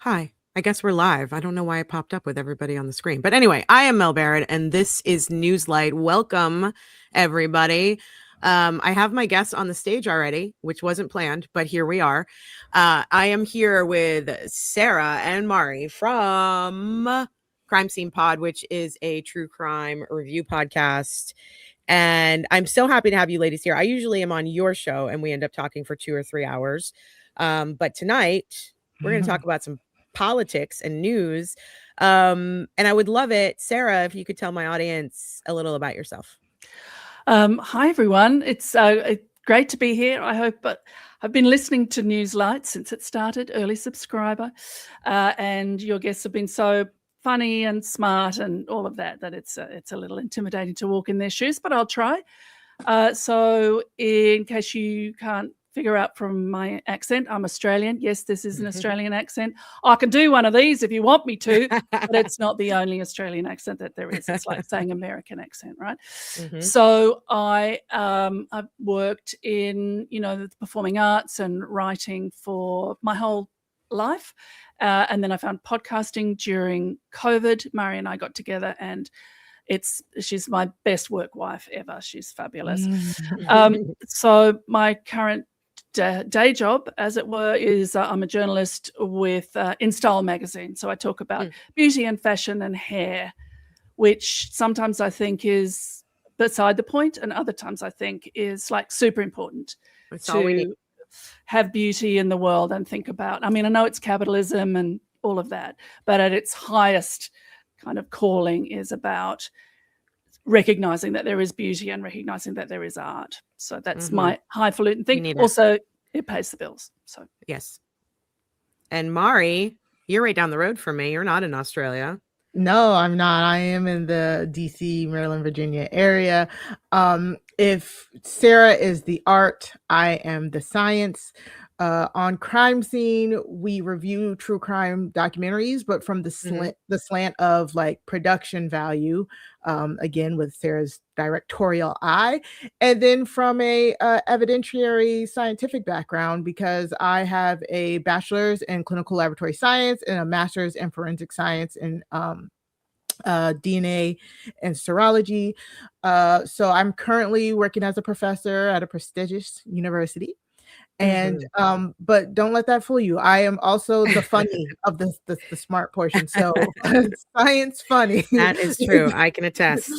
Hi. I guess we're live. I don't know why it popped up with everybody on the screen. But anyway, I am Mel Barrett, and this is Newslight. Welcome, everybody. I have my guests on the stage already, which wasn't planned, but here we are. I am here with Sarah and Mari from Crime Scene Pod, which is a true crime review podcast. And I'm so happy to have you ladies here. I usually am on your show, and we end up talking for 2 or 3 hours. But tonight, we're going to talk about some politics and news. And I would love it, Sarah, if you could tell my audience a little about yourself. Hi, everyone. It's great to be here. I hope, but I've been listening to Newslight since it started, early subscriber, and your guests have been so funny and smart and all of that it's a little intimidating to walk in their shoes, but I'll try. So in case you can't figure out from my accent, I'm Australian. Yes, this is an Australian accent. I can do one of these if you want me to, but it's not the only Australian accent that there is. It's like saying American accent, right? So I've worked in, the performing arts and writing for my whole life. And then I found podcasting during COVID. Mari and I got together, and she's my best work wife ever. She's fabulous. So my current day job, as it were, is I'm a journalist with InStyle magazine. So I talk about beauty and fashion and hair, which sometimes I think is beside the point, and other times I think is like super important to have beauty in the world and think about. I mean, I know it's capitalism and all of that, but at its highest kind of calling is about recognizing that there is beauty and recognizing that there is art. So that's my highfalutin thing. Also, it pays the bills. So yes. And Mari, you're right down the road from me. You're not in Australia. No, I'm not. I am in the DC, Maryland, Virginia area. If Sarah is the art, I am the science. On Crime Scene, we review true crime documentaries, but from the slant of like production value, again with Sarah's directorial eye, and then from a evidentiary scientific background, because I have a bachelor's in clinical laboratory science and a master's in forensic science and DNA and serology. So I'm currently working as a professor at a prestigious university. And but don't let that fool you. I am also the funny of the smart portion. So science funny. That is true. I can attest.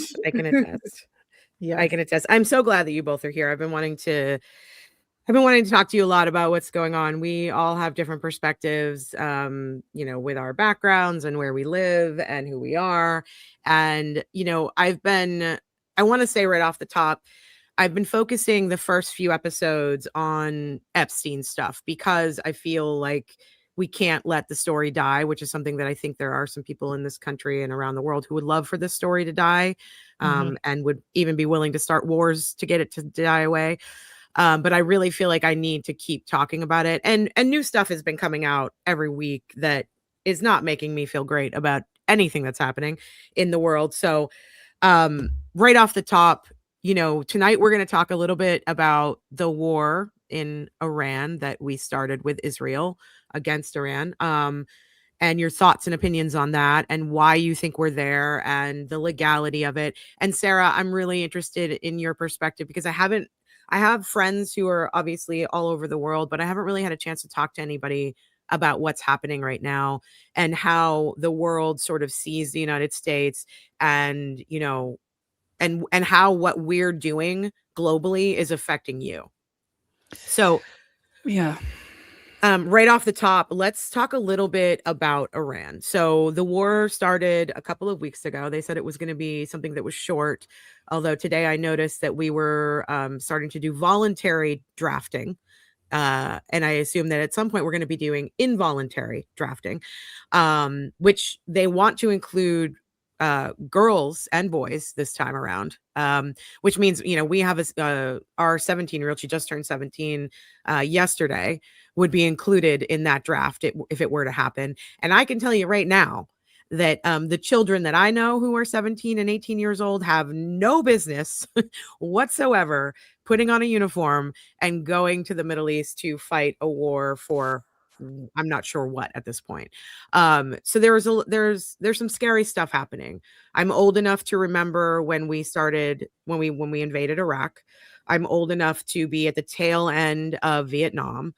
Yeah, I can attest. I'm so glad that you both are here. I've been wanting to talk to you a lot about what's going on. We all have different perspectives, with our backgrounds and where we live and who we are. And, I want to say right off the top, I've been focusing the first few episodes on Epstein stuff because I feel like we can't let the story die, which is something that I think there are some people in this country and around the world who would love for this story to die, and would even be willing to start wars to get it to die away. But I really feel like I need to keep talking about it. And new stuff has been coming out every week that is not making me feel great about anything that's happening in the world. So right off the top, tonight we're going to talk a little bit about the war in Iran that we started with Israel against Iran, and your thoughts and opinions on that and why you think we're there and the legality of it. And Sarah, I'm really interested in your perspective because I have friends who are obviously all over the world, but I haven't really had a chance to talk to anybody about what's happening right now and how the world sort of sees the United States and, and how what we're doing globally is affecting you. So, yeah. Right off the top, let's talk a little bit about Iran. So the war started a couple of weeks ago. They said it was going to be something that was short, although today I noticed that we were starting to do voluntary drafting. And I assume that at some point we're going to be doing involuntary drafting, which they want to include girls and boys this time around, which means, we have our 17-year-old, she just turned 17 yesterday, would be included in that draft if it were to happen. And I can tell you right now that the children that I know who are 17 and 18 years old have no business whatsoever putting on a uniform and going to the Middle East to fight a war for I'm not sure what at this point. So there's some scary stuff happening. I'm old enough to remember when we invaded Iraq. I'm old enough to be at the tail end of Vietnam.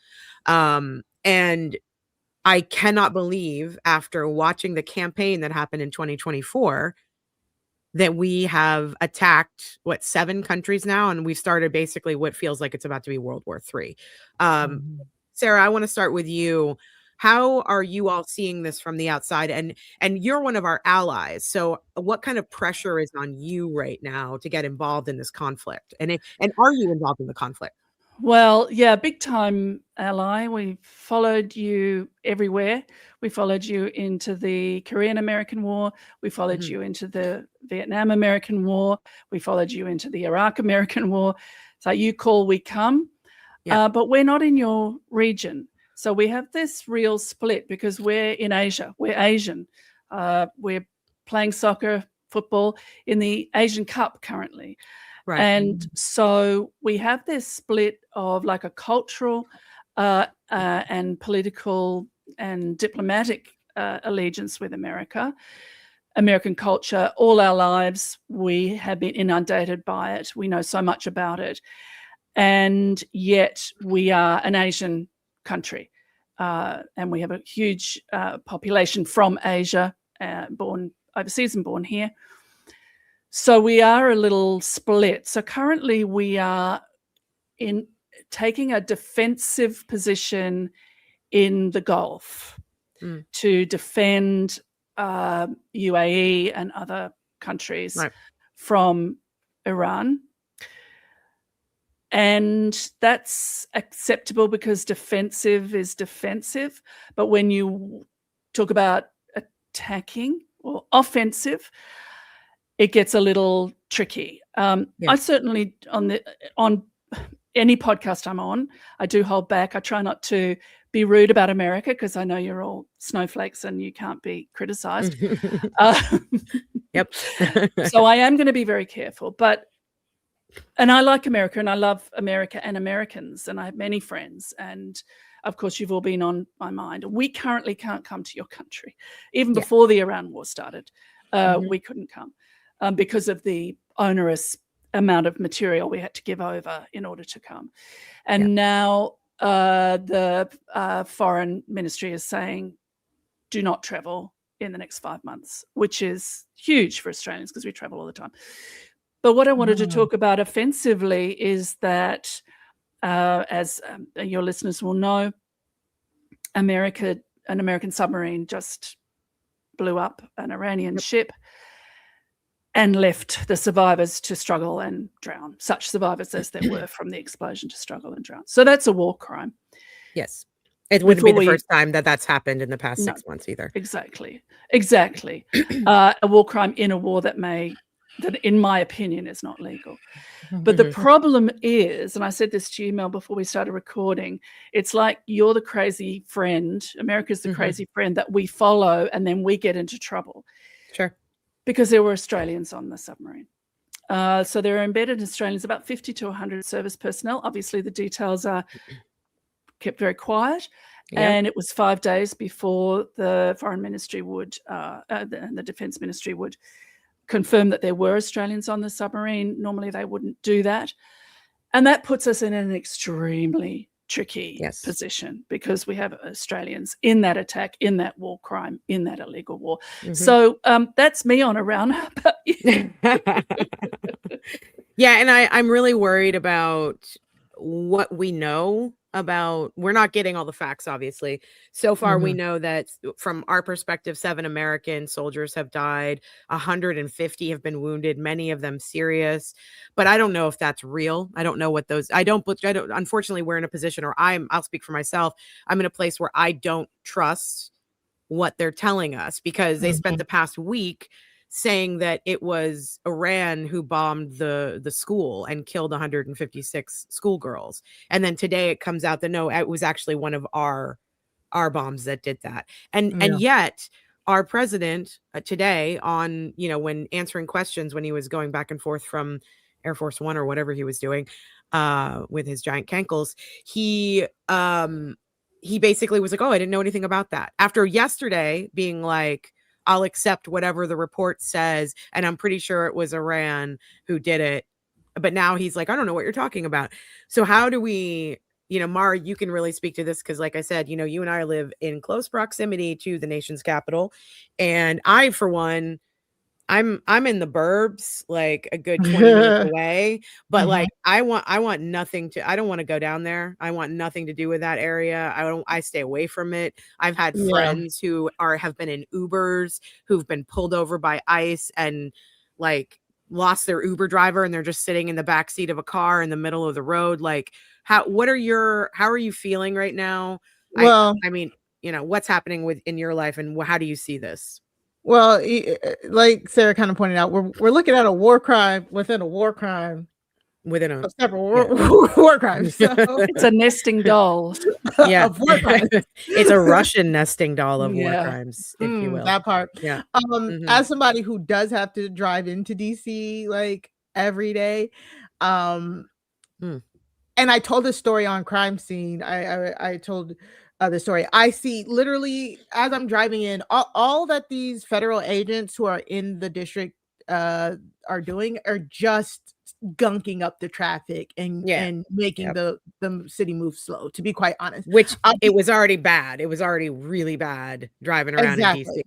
And I cannot believe, after watching the campaign that happened in 2024, that we have attacked 7 countries now, and we've started basically what feels like it's about to be World War III. Sarah, I want to start with you. How are you all seeing this from the outside? And you're one of our allies. So what kind of pressure is on you right now to get involved in this conflict? And are you involved in the conflict? Well, yeah, big time ally. We followed you everywhere. We followed you into the Korean American War. We followed you into the Vietnam American War. We followed you into the Iraq American War. So you call, we come. Yeah. But we're not in your region. So we have this real split because we're in Asia. We're Asian. We're playing soccer, football in the Asian Cup currently. Right. And so we have this split of like a cultural and political and diplomatic allegiance with America, American culture. All our lives, we have been inundated by it. We know so much about it. And yet we are an Asian country. And we have a huge population from Asia, born overseas and born here. So we are a little split. So currently we are in taking a defensive position in the Gulf to defend UAE and other countries from Iran. And that's acceptable because defensive is defensive. But when you talk about attacking or offensive, it gets a little tricky. I certainly on any podcast I'm on, I do hold back. I try not to be rude about America because I know you're all snowflakes and you can't be criticized. Yep. So I am going to be very careful. And I like America and I love America and Americans and I have many friends. And of course, you've all been on my mind. We currently can't come to your country. Even before the Iran war started, we couldn't come. Because of the onerous amount of material we had to give over in order to come. And now the foreign ministry is saying, do not travel in the next 5 months, which is huge for Australians because we travel all the time. But what I wanted to talk about offensively is that, as your listeners will know, an American submarine just blew up an Iranian ship and left the survivors to struggle and drown, such survivors as there were from the explosion to struggle and drown. So that's a war crime. Yes. It wouldn't be the first time that's happened in the past 6 months either. Exactly. A war crime in a war that in my opinion, is not legal. But the problem is, and I said this to you, Mel, before we started recording, it's like you're the crazy friend, America's the crazy friend that we follow, and then we get into trouble. Sure. Because there were Australians on the submarine. So there are embedded Australians, about 50 to 100 service personnel. Obviously, the details are kept very quiet. And it was 5 days before the Foreign Ministry would, and the Defence Ministry would confirm that there were Australians on the submarine. Normally, they wouldn't do that. And that puts us in an extremely tricky position because we have Australians in that attack, in that war crime, in that illegal war. So that's me on a roundup. Yeah, and I'm really worried about what we know about. We're not getting all the facts, obviously. So far, we know that from our perspective, 7 American soldiers have died, 150 have been wounded, many of them serious. But I don't know if that's real. I don't know what those. I don't. Unfortunately, we're in a position, or I'll speak for myself. I'm in a place where I don't trust what they're telling us because they spent the past week saying that it was Iran who bombed the school and killed 156 schoolgirls. And then today it comes out that no, it was actually one of our bombs that did that. And yet our president today on, when answering questions, when he was going back and forth from Air Force One or whatever he was doing with his giant cankles, he he basically was like, oh, I didn't know anything about that. After yesterday being like, I'll accept whatever the report says. And I'm pretty sure it was Iran who did it. But now he's like, I don't know what you're talking about. So how do we, Mara, you can really speak to this because, like I said, you and I live in close proximity to the nation's capital. And I, for one, I'm in the burbs, like a good 20 minutes away, but like I want nothing to, I don't want to go down there. I want nothing to do with that area. I stay away from it. I've had friends who have been in Ubers who've been pulled over by ICE and like lost their Uber driver, and they're just sitting in the back seat of a car in the middle of the road. Like how are you feeling right now? Well, I mean, what's happening in your life, and how do you see this? Well, like Sarah kind of pointed out, we're looking at a war crime within a war crime within a several war crimes. So. It's a nesting doll. Of war crimes. It's a Russian nesting doll of war crimes, if you will. That part. Yeah. As somebody who does have to drive into DC like every day, and I told this story on Crime Scene. I told the story. I see literally as I'm driving in, all that these federal agents who are in the district are doing are just gunking up the traffic and making the city move slow, to be quite honest. Which it was already bad. It was already really bad driving around in DC.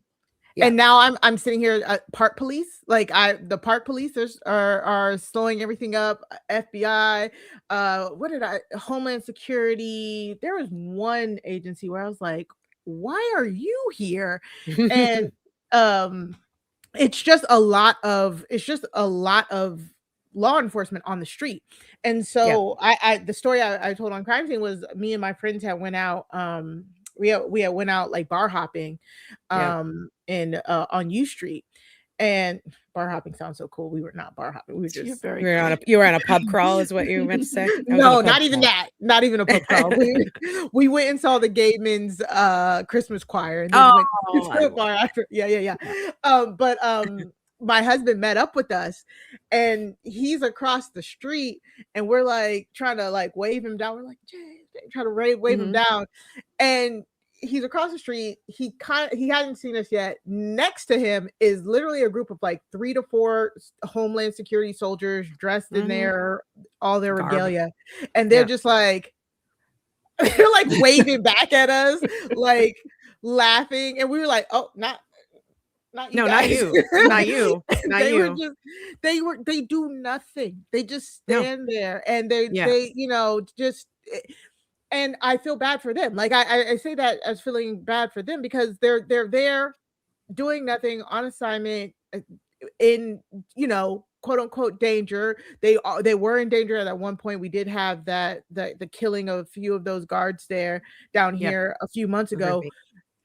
Yeah. And now I'm sitting here park police, like the park police are slowing everything up. FBI, Homeland Security. There was one agency where I was like, why are you here? And it's just a lot of law enforcement on the street. And so the story I told on Crime Scene was me and my friends had went out we had went out like bar hopping in on U Street. And bar hopping sounds so cool. We were not bar hopping. We were just you were on a pub crawl, is what you meant to say? No, not even that. Not even a pub crawl. We went and saw the Gay Men's Christmas choir. And then but my husband met up with us, and he's across the street, and we're like trying to like wave him down. We're like, Jay, trying to wave him down, and he's across the street. He hadn't seen us yet. Next to him is literally a group of like 3 to 4 Homeland Security soldiers dressed in all their regalia, and they're just like they're like waving back at us, like laughing, and we were like, oh, not you guys. Not you. They do nothing. They just stand there, and they just. And I feel bad for them. Like I say that as feeling bad for them because they're there doing nothing on assignment in quote unquote danger. They were in danger at one point. We did have the killing of a few of those guards there down here a few months ago,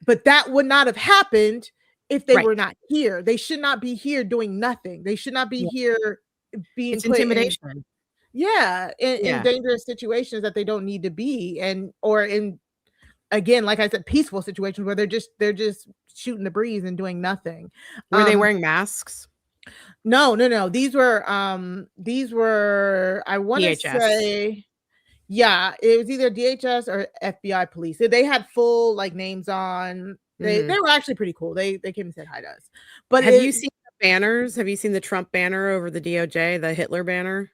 but that would not have happened if they were not here. They should not be here doing nothing. They should not be here being intimidation. In dangerous situations that they don't need to be, or in, again, like I said, peaceful situations where they're just shooting the breeze and doing nothing. Were they wearing masks? No. These were I want to say, it was either DHS or FBI police. They had full like names on. They were actually pretty cool. They came and said hi to us. But have you seen the banners? Have you seen the Trump banner over the DOJ, the Hitler banner?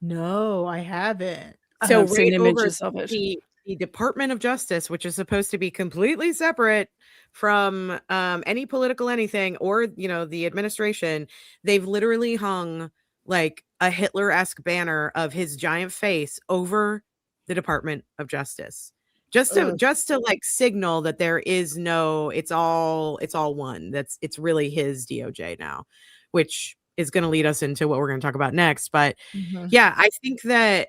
No, I haven't. So I've seen images of it. The Department of Justice, which is supposed to be completely separate from any political anything or the administration, they've literally hung like a Hitler-esque banner of his giant face over the Department of Justice, just to like signal that there is no, it's all one. It's really his DOJ now, which is going to lead us into what we're going to talk about next. But I think that,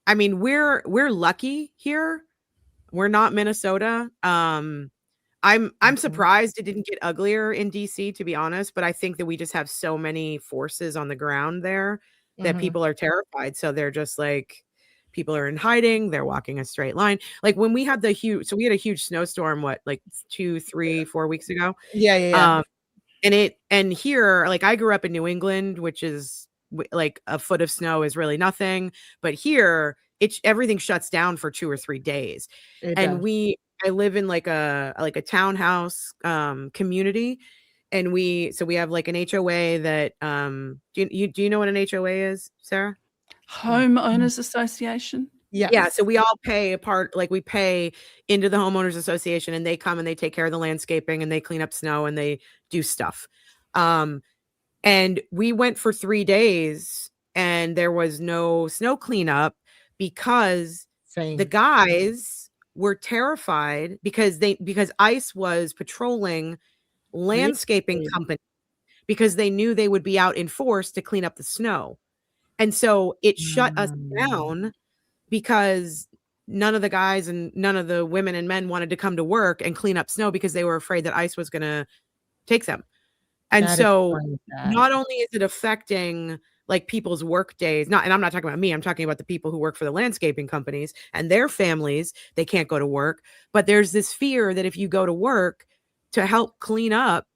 I mean, we're lucky here. We're not Minnesota. I'm surprised it didn't get uglier in DC, to be honest, but I think that we just have so many forces on the ground there that people are terrified. So they're just like, people are in hiding. They're walking a straight line. Like when we had we had a huge snowstorm, like 2, 3, 4 weeks ago. And here, like I grew up in New England, which is like a foot of snow is really nothing. But here everything shuts down for 2 or 3 days. And I live in like a townhouse community, and we have like an HOA that do you know what an HOA is, Sarah? Homeowners Association. Yes. Yeah, so we all pay we pay into the homeowners association, and they come and they take care of the landscaping, and they clean up snow, and they do stuff. And we went for 3 days, and there was no snow cleanup because the guys were terrified because ICE was patrolling landscaping companies because they knew they would be out in force to clean up the snow. And so it shut us down because none of the guys and none of the women and men wanted to come to work and clean up snow because they were afraid that ICE was going to take them. And so not only is it affecting like people's work days, and I'm not talking about me, I'm talking about the people who work for the landscaping companies and their families, they can't go to work. But there's this fear that if you go to work to help clean up,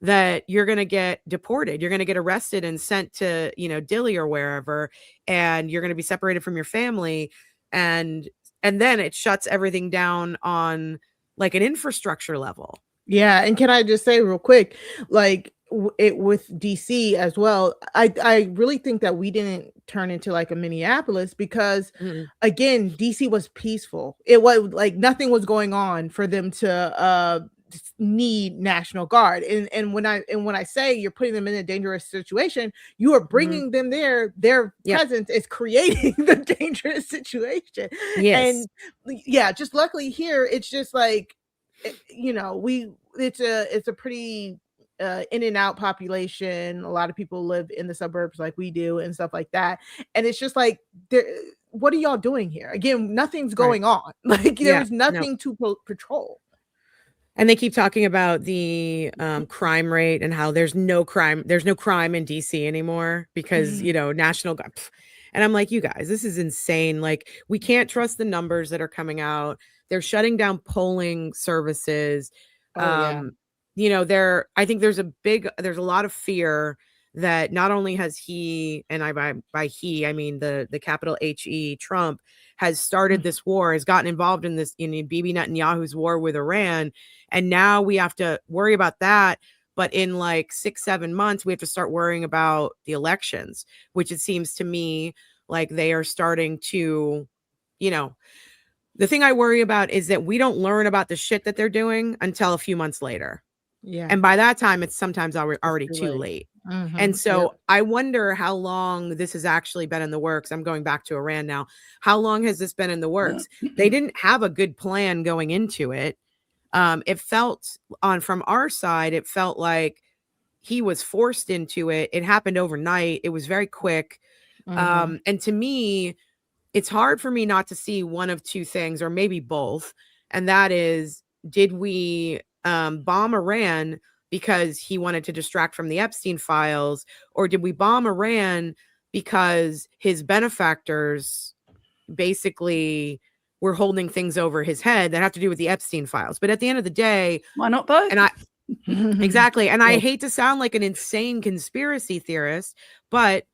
that you're going to get deported, you're going to get arrested and sent to, Dilley or wherever, and you're going to be separated from your family. And then it shuts everything down on like an infrastructure level. Yeah. And can I just say real quick, like with DC as well, I really think that we didn't turn into like a Minneapolis because again, DC was peaceful. It was like nothing was going on for them to need National Guard. And when I say you're putting them in a dangerous situation, you are bringing them there. Their presence is creating the dangerous situation. Yes. And just luckily here, it's just like, it's a pretty in and out population. A lot of people live in the suburbs like we do and stuff like that. And it's just like, what are y'all doing here? Again, nothing's going on. Like there's nothing to patrol. And they keep talking about the crime rate and how there's no crime in DC anymore because, National Guard. And I'm like, you guys, this is insane. Like, we can't trust the numbers that are coming out. They're shutting down polling services. I think there's a lot of fear that not only has he, and by he, I mean the capital HE, Trump, has started this war, has gotten involved in this, Bibi Netanyahu's war with Iran. And now we have to worry about that. But in like 6-7 months, we have to start worrying about the elections, which it seems to me like they are starting to, the thing I worry about is that we don't learn about the shit that they're doing until a few months later. Yeah. And by that time, it's sometimes already too late. And so I wonder how long this has actually been in the works. I'm going back to Iran now. How long has this been in the works? They didn't have a good plan going into it. It felt from our side, it felt like he was forced into it. It happened overnight. It was very quick. And to me, it's hard for me not to see one of two things, or maybe both. And that is, did we bomb Iran because he wanted to distract from the Epstein files, or did we bomb Iran because his benefactors basically were holding things over his head that have to do with the Epstein files? But at the end of the day, why not both? And exactly. And I hate to sound like an insane conspiracy theorist, but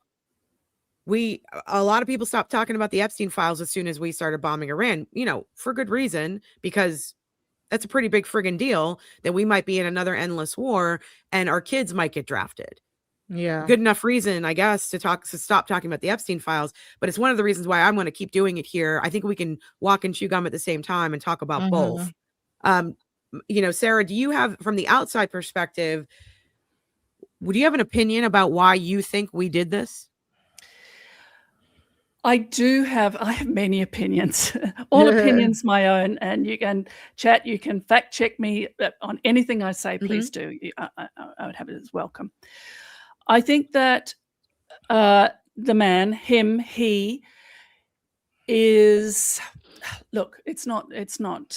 a lot of people stopped talking about the Epstein files as soon as we started bombing Iran, for good reason, because that's a pretty big friggin' deal that we might be in another endless war and our kids might get drafted. Yeah. Good enough reason, I guess, to stop talking about the Epstein files. But it's one of the reasons why I'm going to keep doing it here. I think we can walk and chew gum at the same time and talk about both. Sarah, do you have, from the outside perspective, would you have an opinion about why you think we did this? I have many opinions, all opinions my own, and you can chat, you can fact check me on anything I say, please do. I would have it as welcome. I think that the man, he is, look, it's not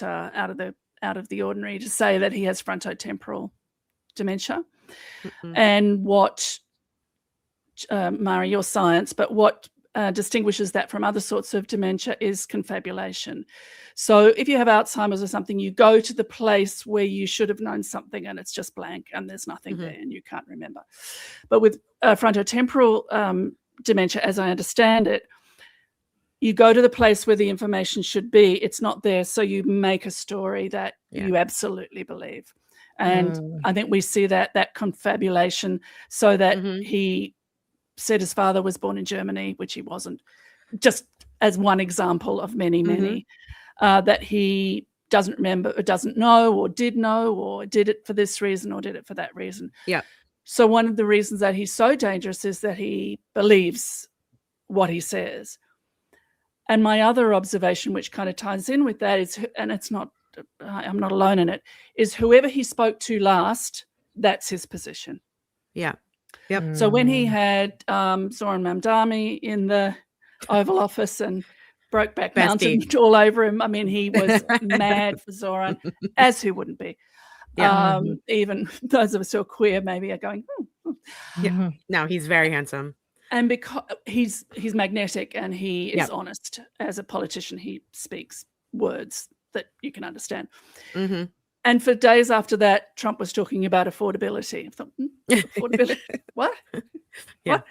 out of the ordinary to say that he has frontotemporal dementia. And what, Mari, your science, but what distinguishes that from other sorts of dementia is confabulation. So if you have Alzheimer's or something, you go to the place where you should have known something and it's just blank and there's nothing there and you can't remember. But with frontotemporal dementia, as I understand it, you go to the place where the information should be, it's not there, so you make a story that you absolutely believe. And I think we see that confabulation, so that he said his father was born in Germany, which he wasn't, just as one example of many, that he doesn't remember or doesn't know or did know or did it for this reason or did it for that reason. Yeah. So one of the reasons that he's so dangerous is that he believes what he says. And my other observation, which kind of ties in with that, is, and it's not, I'm not alone in it, is whoever he spoke to last, that's his position. Yeah. Yep. So when he had Zoran Mamdani in the Oval Office and Brokeback Mountain all over him, I mean, he was mad for Zoran, as who wouldn't be. Yeah. Even those of us who are queer maybe are going, yeah. No, he's very handsome. And because he's magnetic and he is honest. As a politician, he speaks words that you can understand. And for days after that, Trump was talking about affordability. I thought, affordability? What? Yeah. What?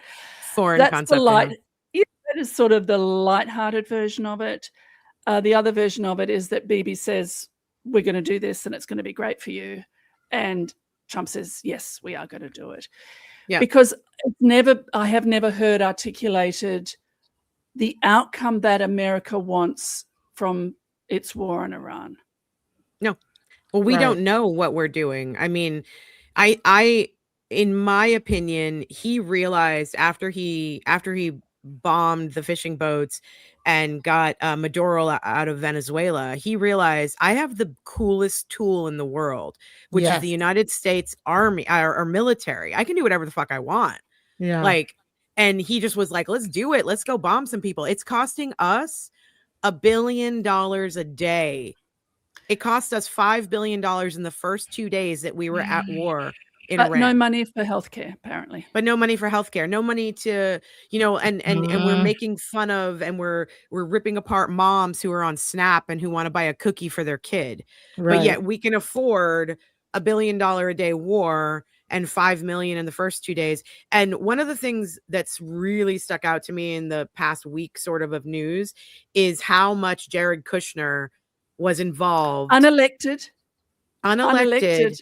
Foreign That's concept. That is sort of the lighthearted version of it. The other version of it is that Bebe says, we're going to do this and it's going to be great for you. And Trump says, yes, we are going to do it. Yeah. Because I have never heard articulated the outcome that America wants from its war on Iran. No. Well, we don't know what we're doing. I mean, I in my opinion, he realized after he bombed the fishing boats and got Maduro out of Venezuela, he realized I have the coolest tool in the world, which is the United States Army or military. I can do whatever the fuck I want. Yeah. Like, and he just was like, let's do it. Let's go bomb some people. It's costing us $1 billion a day. It cost us $5 billion in the first 2 days that we were at war in Iran. No money for healthcare, apparently. But no money for healthcare. No money to, and we're making fun of and we're ripping apart moms who are on Snap and who want to buy a cookie for their kid. Right. But yet we can afford $1 billion a day war and 5 million in the first 2 days. And one of the things that's really stuck out to me in the past week sort of news is how much Jared Kushner was involved. Unelected.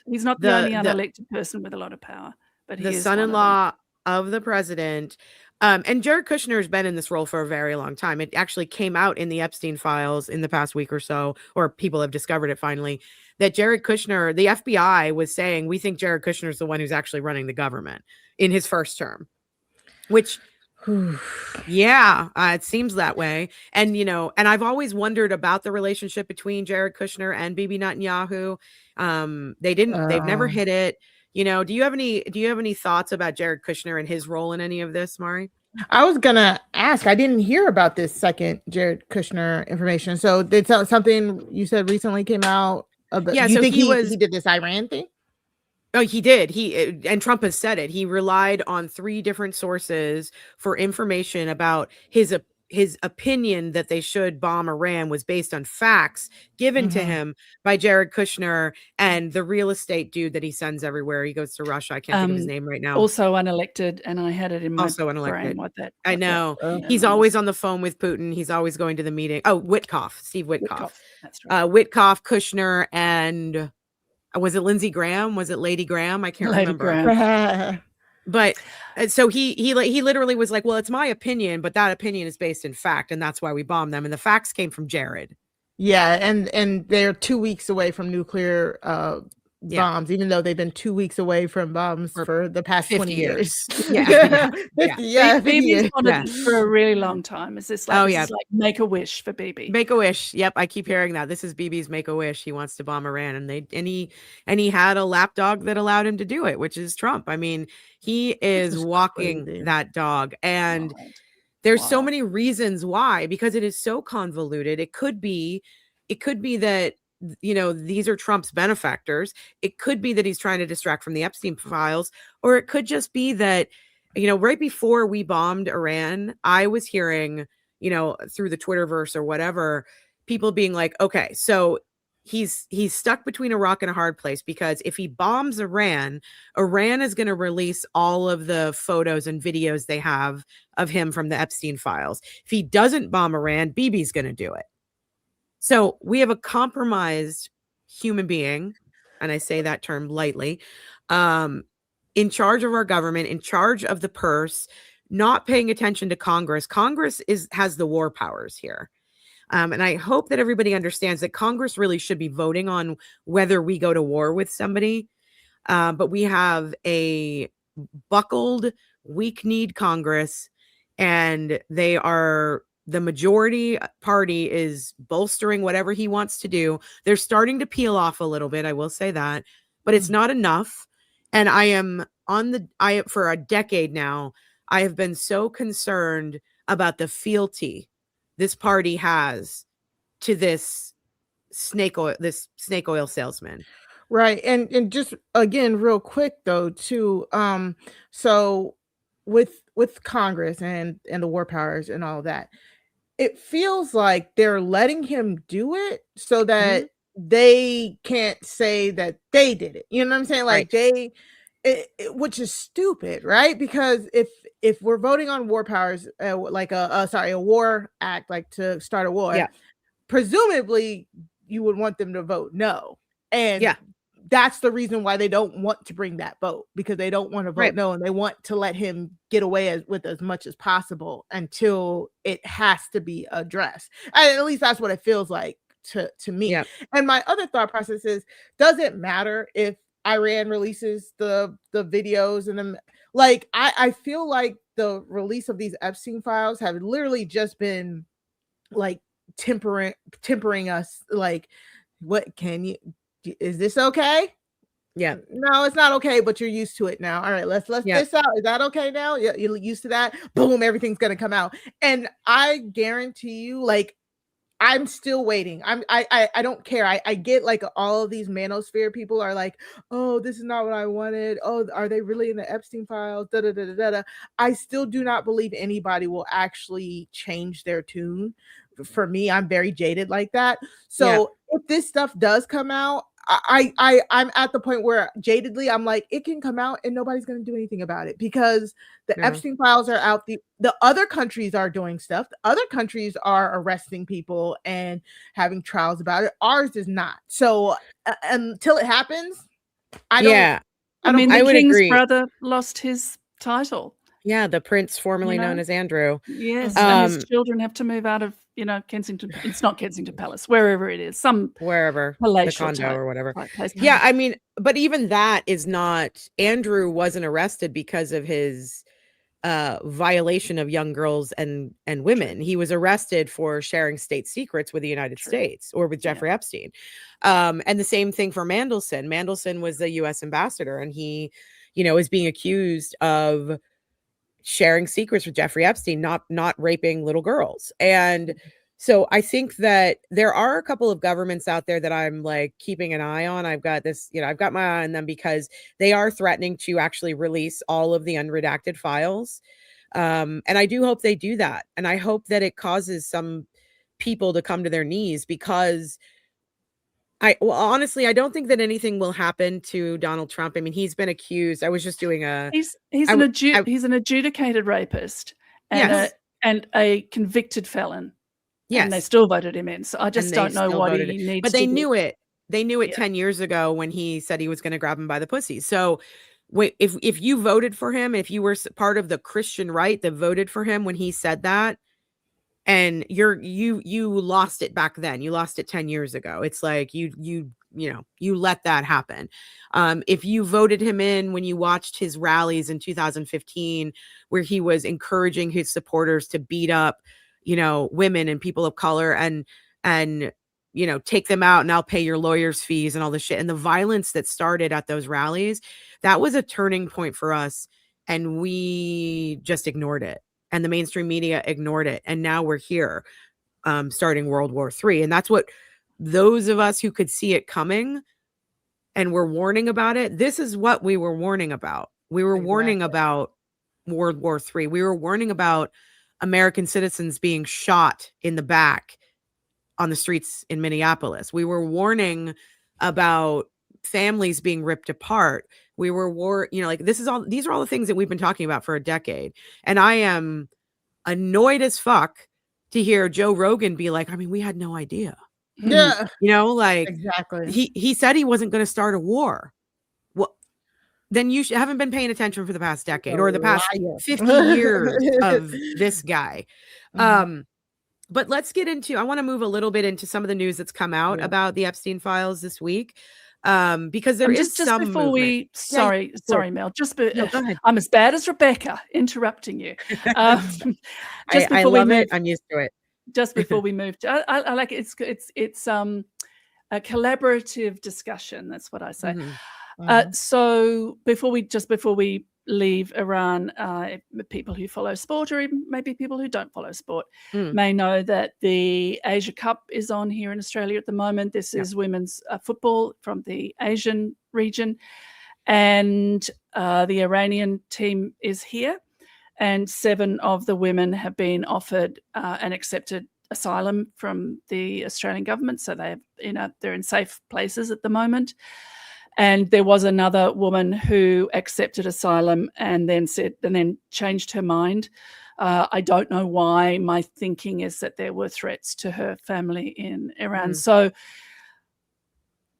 He's not the only unelected person with a lot of power, but he is son-in-law of the president. And Jared Kushner has been in this role for a very long time. It actually came out in the Epstein files in the past week or so, or people have discovered it finally, that Jared Kushner, the FBI was saying, we think Jared Kushner is the one who's actually running the government in his first term, which... it seems that way. And, and I've always wondered about the relationship between Jared Kushner and Bibi Netanyahu. They've never hit it. Do you have any thoughts about Jared Kushner and his role in any of this, Mari? I was going to ask, I didn't hear about this second Jared Kushner information. So did something you said recently came out? Yeah. So he did this Iran thing? Oh, he did. And Trump has said it. He relied on 3 different sources for information about his opinion that they should bomb Iran was based on facts given to him by Jared Kushner and the real estate dude that he sends everywhere. He goes to Russia. I can't think of his name right now. Also unelected, and I had it in my brain what that. I know. He's always on the phone with Putin. He's always going to the meeting. Oh, Steve Witkoff. That's right. Witkoff, Kushner, and... was it Lindsey Graham? Was it Lady Graham? I can't remember. But so he literally was like, well, it's my opinion, but that opinion is based in fact. And that's why we bombed them. And the facts came from Jared. Yeah. And they're 2 weeks away from nuclear bombs, even though they've been 2 weeks away from bombs for the past 20 years. Yeah. 50 years. For a really long time. Is this like, like make a wish for Bebe? Make a wish. Yep. I keep hearing that. This is Bebe's make a wish. He wants to bomb Iran and he had a lapdog that allowed him to do it, which is Trump. I mean, he is walking crazy. That dog. And there's so many reasons why, because it is so convoluted. It could be that, these are Trump's benefactors. It could be that he's trying to distract from the Epstein files, or it could just be that, right before we bombed Iran, I was hearing, through the Twitterverse or whatever, people being like, okay, so he's stuck between a rock and a hard place, because if he bombs Iran is going to release all of the photos and videos they have of him from the Epstein files. If he doesn't bomb Iran, Bebe's going to do it. So we have a compromised human being, and I say that term lightly, in charge of our government, in charge of the purse, not paying attention to Congress. Congress has the war powers here. And I hope that everybody understands that Congress really should be voting on whether we go to war with somebody. But we have a buckled, weak-kneed Congress, and the majority party is bolstering whatever he wants to do. They're starting to peel off a little bit, I will say that, but it's not enough. And for a decade now, I have been so concerned about the fealty this party has to this snake oil salesman. Right. And just again, real quick though, too. So with Congress and the war powers and all that, it feels like they're letting him do it so that they can't say that they did it. You know what I'm saying? Like Right. which is stupid, right? Because if we're voting on war powers, like a war act, like to start a war, presumably you would want them to vote no. And that's the reason why they don't want to bring that vote, because they don't want to vote no, and they want to let him get away with as much as possible until it has to be addressed. And at least that's what it feels like to me. And my other thought process is, does it matter if Iran releases the videos and them? Like, I feel like the release of these Epstein files have literally just been like tempering us. Like, what can you? Is this okay? Yeah. No, it's not okay, but you're used to it now. All right, let's this out. Is that okay now? Yeah, you're used to that. Boom, everything's gonna come out. And I guarantee you, like, I'm still waiting. I don't care. I get like all of these manosphere people are like, oh, this is not what I wanted. Oh, are they really in the Epstein files? Da da da da da. I still do not believe anybody will actually change their tune. For me, I'm very jaded like that. So if this stuff does come out, I'm at the point where jadedly I'm like, it can come out and nobody's going to do anything about it, because the Epstein files are out. The other countries are doing stuff. The other countries are arresting people and having trials about it. Ours is not. So until it happens, I mean, the king's brother lost his title. Yeah, the prince formerly known as Andrew. Yes, and his children have to move out of, Kensington. It's not Kensington Palace, wherever it is, wherever, the condo or whatever. Yeah, I mean, but even that is not. Andrew wasn't arrested because of his violation of young girls and women. He was arrested for sharing state secrets with the United States or with Jeffrey Epstein. And the same thing for Mandelson. Mandelson was the U.S. ambassador, and he, is being accused of sharing secrets with Jeffrey Epstein, not raping little girls. And so I think that there are a couple of governments out there that I'm like keeping an eye on. I've got my eye on them because they are threatening to actually release all of the unredacted files. And I do hope they do that. And I hope that it causes some people to come to their knees, because honestly, I don't think that anything will happen to Donald Trump. I mean, he's been accused. I was just doing he's an adjudicated rapist and a convicted felon. Yes. And they still voted him in. So I just don't know what he needs to do. But they knew it. They knew it 10 years ago when he said he was going to grab him by the pussy. So if you voted for him, if you were part of the Christian right that voted for him when he said that, and you lost it back then. You lost it 10 years ago. It's like you let that happen. If you voted him in when you watched his rallies in 2015, where he was encouraging his supporters to beat up, women and people of color and take them out and I'll pay your lawyers' fees and all this shit. And the violence that started at those rallies, that was a turning point for us. And we just ignored it. And the mainstream media ignored it. And now we're here, starting World War III. And that's what those of us who could see it coming and were warning about it, this is what we were warning about. We were warning about World War III. We were warning about American citizens being shot in the back on the streets in Minneapolis. We were warning about families being ripped apart. We were like, these are all the things that we've been talking about for a decade. And I am annoyed as fuck to hear Joe Rogan be like, I mean, we had no idea. Yeah. Like Exactly. he said he wasn't going to start a war. Well, then you haven't been paying attention for the past decade or the past 50 years of this guy. But let's get into, I want to move a little bit into some of the news that's come out about the Epstein files this week. Because there is just some before movement. we, sorry, Mel, No, go ahead. I'm as bad as Rebecca interrupting you. Just before I love it. I'm used to it. Just before we move to, I like it. It's a collaborative discussion. That's what I say. So before we leave Iran, people who follow sport, or even maybe people who don't follow sport, may know that the Asia Cup is on here in Australia at the moment. This is women's football from the Asian region, and the Iranian team is here, and 7 of the women have been offered and accepted asylum from the Australian government, so they're in safe places at the moment. And there was another woman who accepted asylum and then changed her mind. I don't know why. My thinking is that there were threats to her family in Iran. So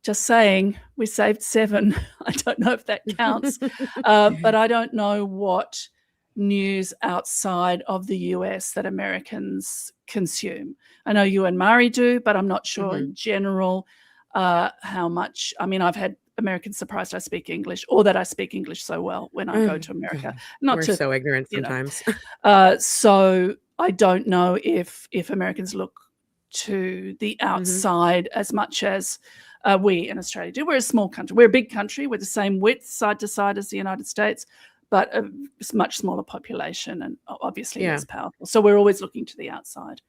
just saying, we saved 7. I don't know if that counts. But I don't know what news outside of the US that Americans consume. I know you and Mari do, but I'm not sure in general how much. I mean, I've had Americans surprised I speak English, or that I speak English so well when I go to America. We're so ignorant sometimes. So I don't know if Americans look to the outside as much as we in Australia do. We're a small country. We're a big country. We're the same width side to side as the United States, but a much smaller population and obviously less powerful. So we're always looking to the outside.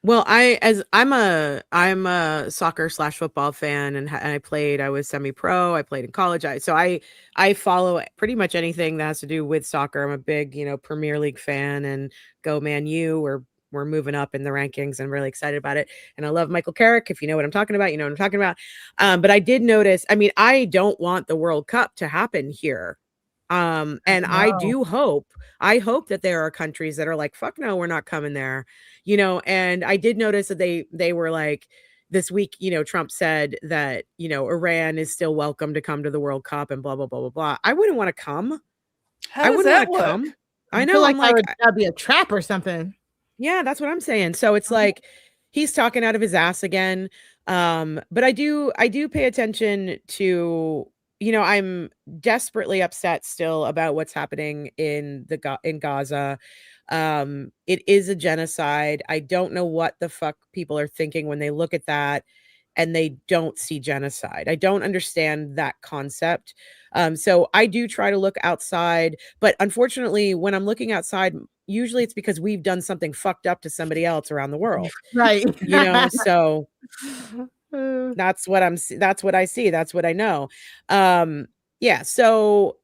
Well, I'm a soccer / football fan, and I was semi-pro. I played in college. So I follow pretty much anything that has to do with soccer. I'm a big, Premier League fan, and go Man U. We're moving up in the rankings. I'm really excited about it. And I love Michael Carrick. If you know what I'm talking about, you know what I'm talking about. But I did notice, I mean, I don't want the World Cup to happen here. And I hope that there are countries that are like, fuck no, we're not coming there, and I did notice that they were like, this week, Trump said that, Iran is still welcome to come to the World Cup and blah, blah, blah, blah, blah. I wouldn't want to come. I wouldn't want to come. I know. Like that'd be a trap or something. Yeah, that's what I'm saying. So it's like, he's talking out of his ass again. But I do pay attention to, I'm desperately upset still about what's happening in Gaza. It is a genocide. I don't know what the fuck people are thinking when they look at that and they don't see genocide. I don't understand that concept. So I do try to look outside, but unfortunately, when I'm looking outside, usually it's because we've done something fucked up to somebody else around the world. Right. So that's what I see. That's what I know. Yeah. So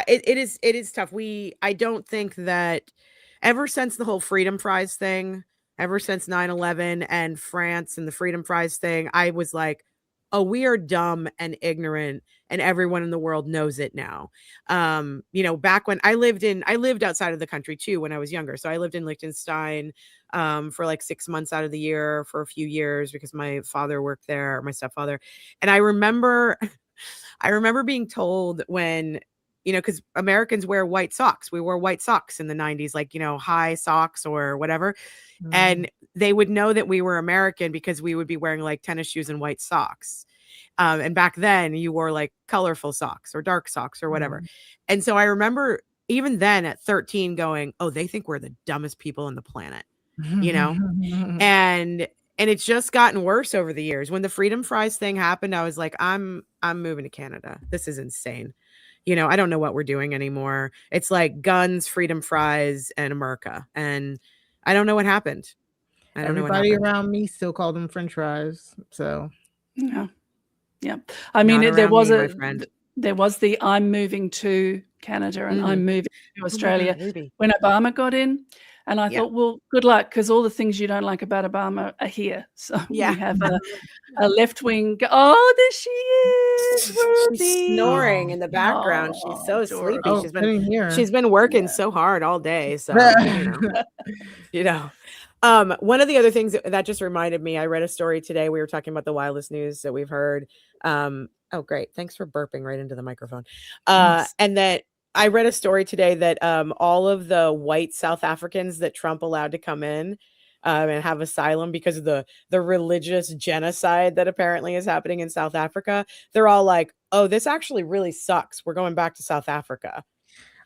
it is tough. I don't think that ever since the whole freedom fries thing, ever since 9/11 and France and the freedom fries thing, I was like, oh, we are dumb and ignorant and everyone in the world knows it now. Back when I lived outside of the country too, when I was younger. So I lived in Liechtenstein, for like 6 months out of the year for a few years because my father worked there, or my stepfather. And I remember being told when, because Americans wear white socks. We wore white socks in the 90s, like, high socks or whatever. And they would know that we were American because we would be wearing like tennis shoes and white socks. And back then you wore like colorful socks or dark socks or whatever. And so I remember even then at 13 going, oh, they think we're the dumbest people on the planet, and it's just gotten worse over the years. When the freedom fries thing happened, I was like, I'm moving to Canada. This is insane. I don't know what we're doing anymore. It's like guns, freedom fries, and America. And I don't know what happened. Everybody around me still call them French fries. So yeah. I mean, there was the I'm moving to Canada and I'm moving to Australia when Obama got in. And I thought, well, good luck, because all the things you don't like about Obama are here. So we have a left-wing. Oh, there she is, Ruthie. She's snoring in the background. She's so sleepy. Oh, she's been working so hard all day. So one of the other things that just reminded me, I read a story today. We were talking about the wildest news that we've heard. Oh, great. Thanks for burping right into the microphone. And that I read a story today that all of the white South Africans that Trump allowed to come in and have asylum because of the religious genocide that apparently is happening in South Africa, they're all like, oh, this actually really sucks. We're going back to South Africa.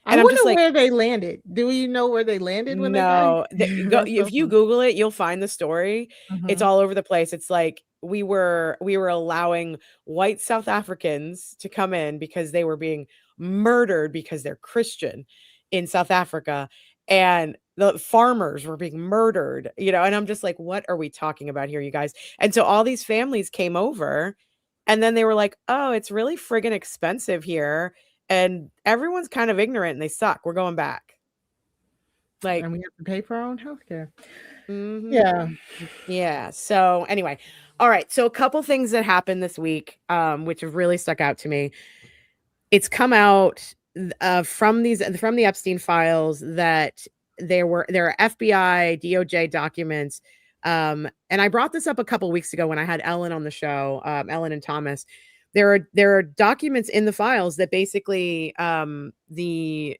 And I wonder where they landed. Do you know where they landed when if you Google it, you'll find the story. It's all over the place. It's like we were allowing white South Africans to come in because they were being murdered because they're Christian in South Africa, and the farmers were being murdered, and I'm just like, what are we talking about here, you guys? And so all these families came over, and then they were like, oh, it's really friggin' expensive here. And everyone's kind of ignorant and they suck. We're going back. And we have to pay for our own healthcare. Yeah. So anyway, all right. So a couple things that happened this week, which have really stuck out to me. It's come out from the Epstein files that there are FBI, DOJ documents. And I brought this up a couple weeks ago when I had Ellen on the show, Ellen and Thomas. There are documents in the files that basically the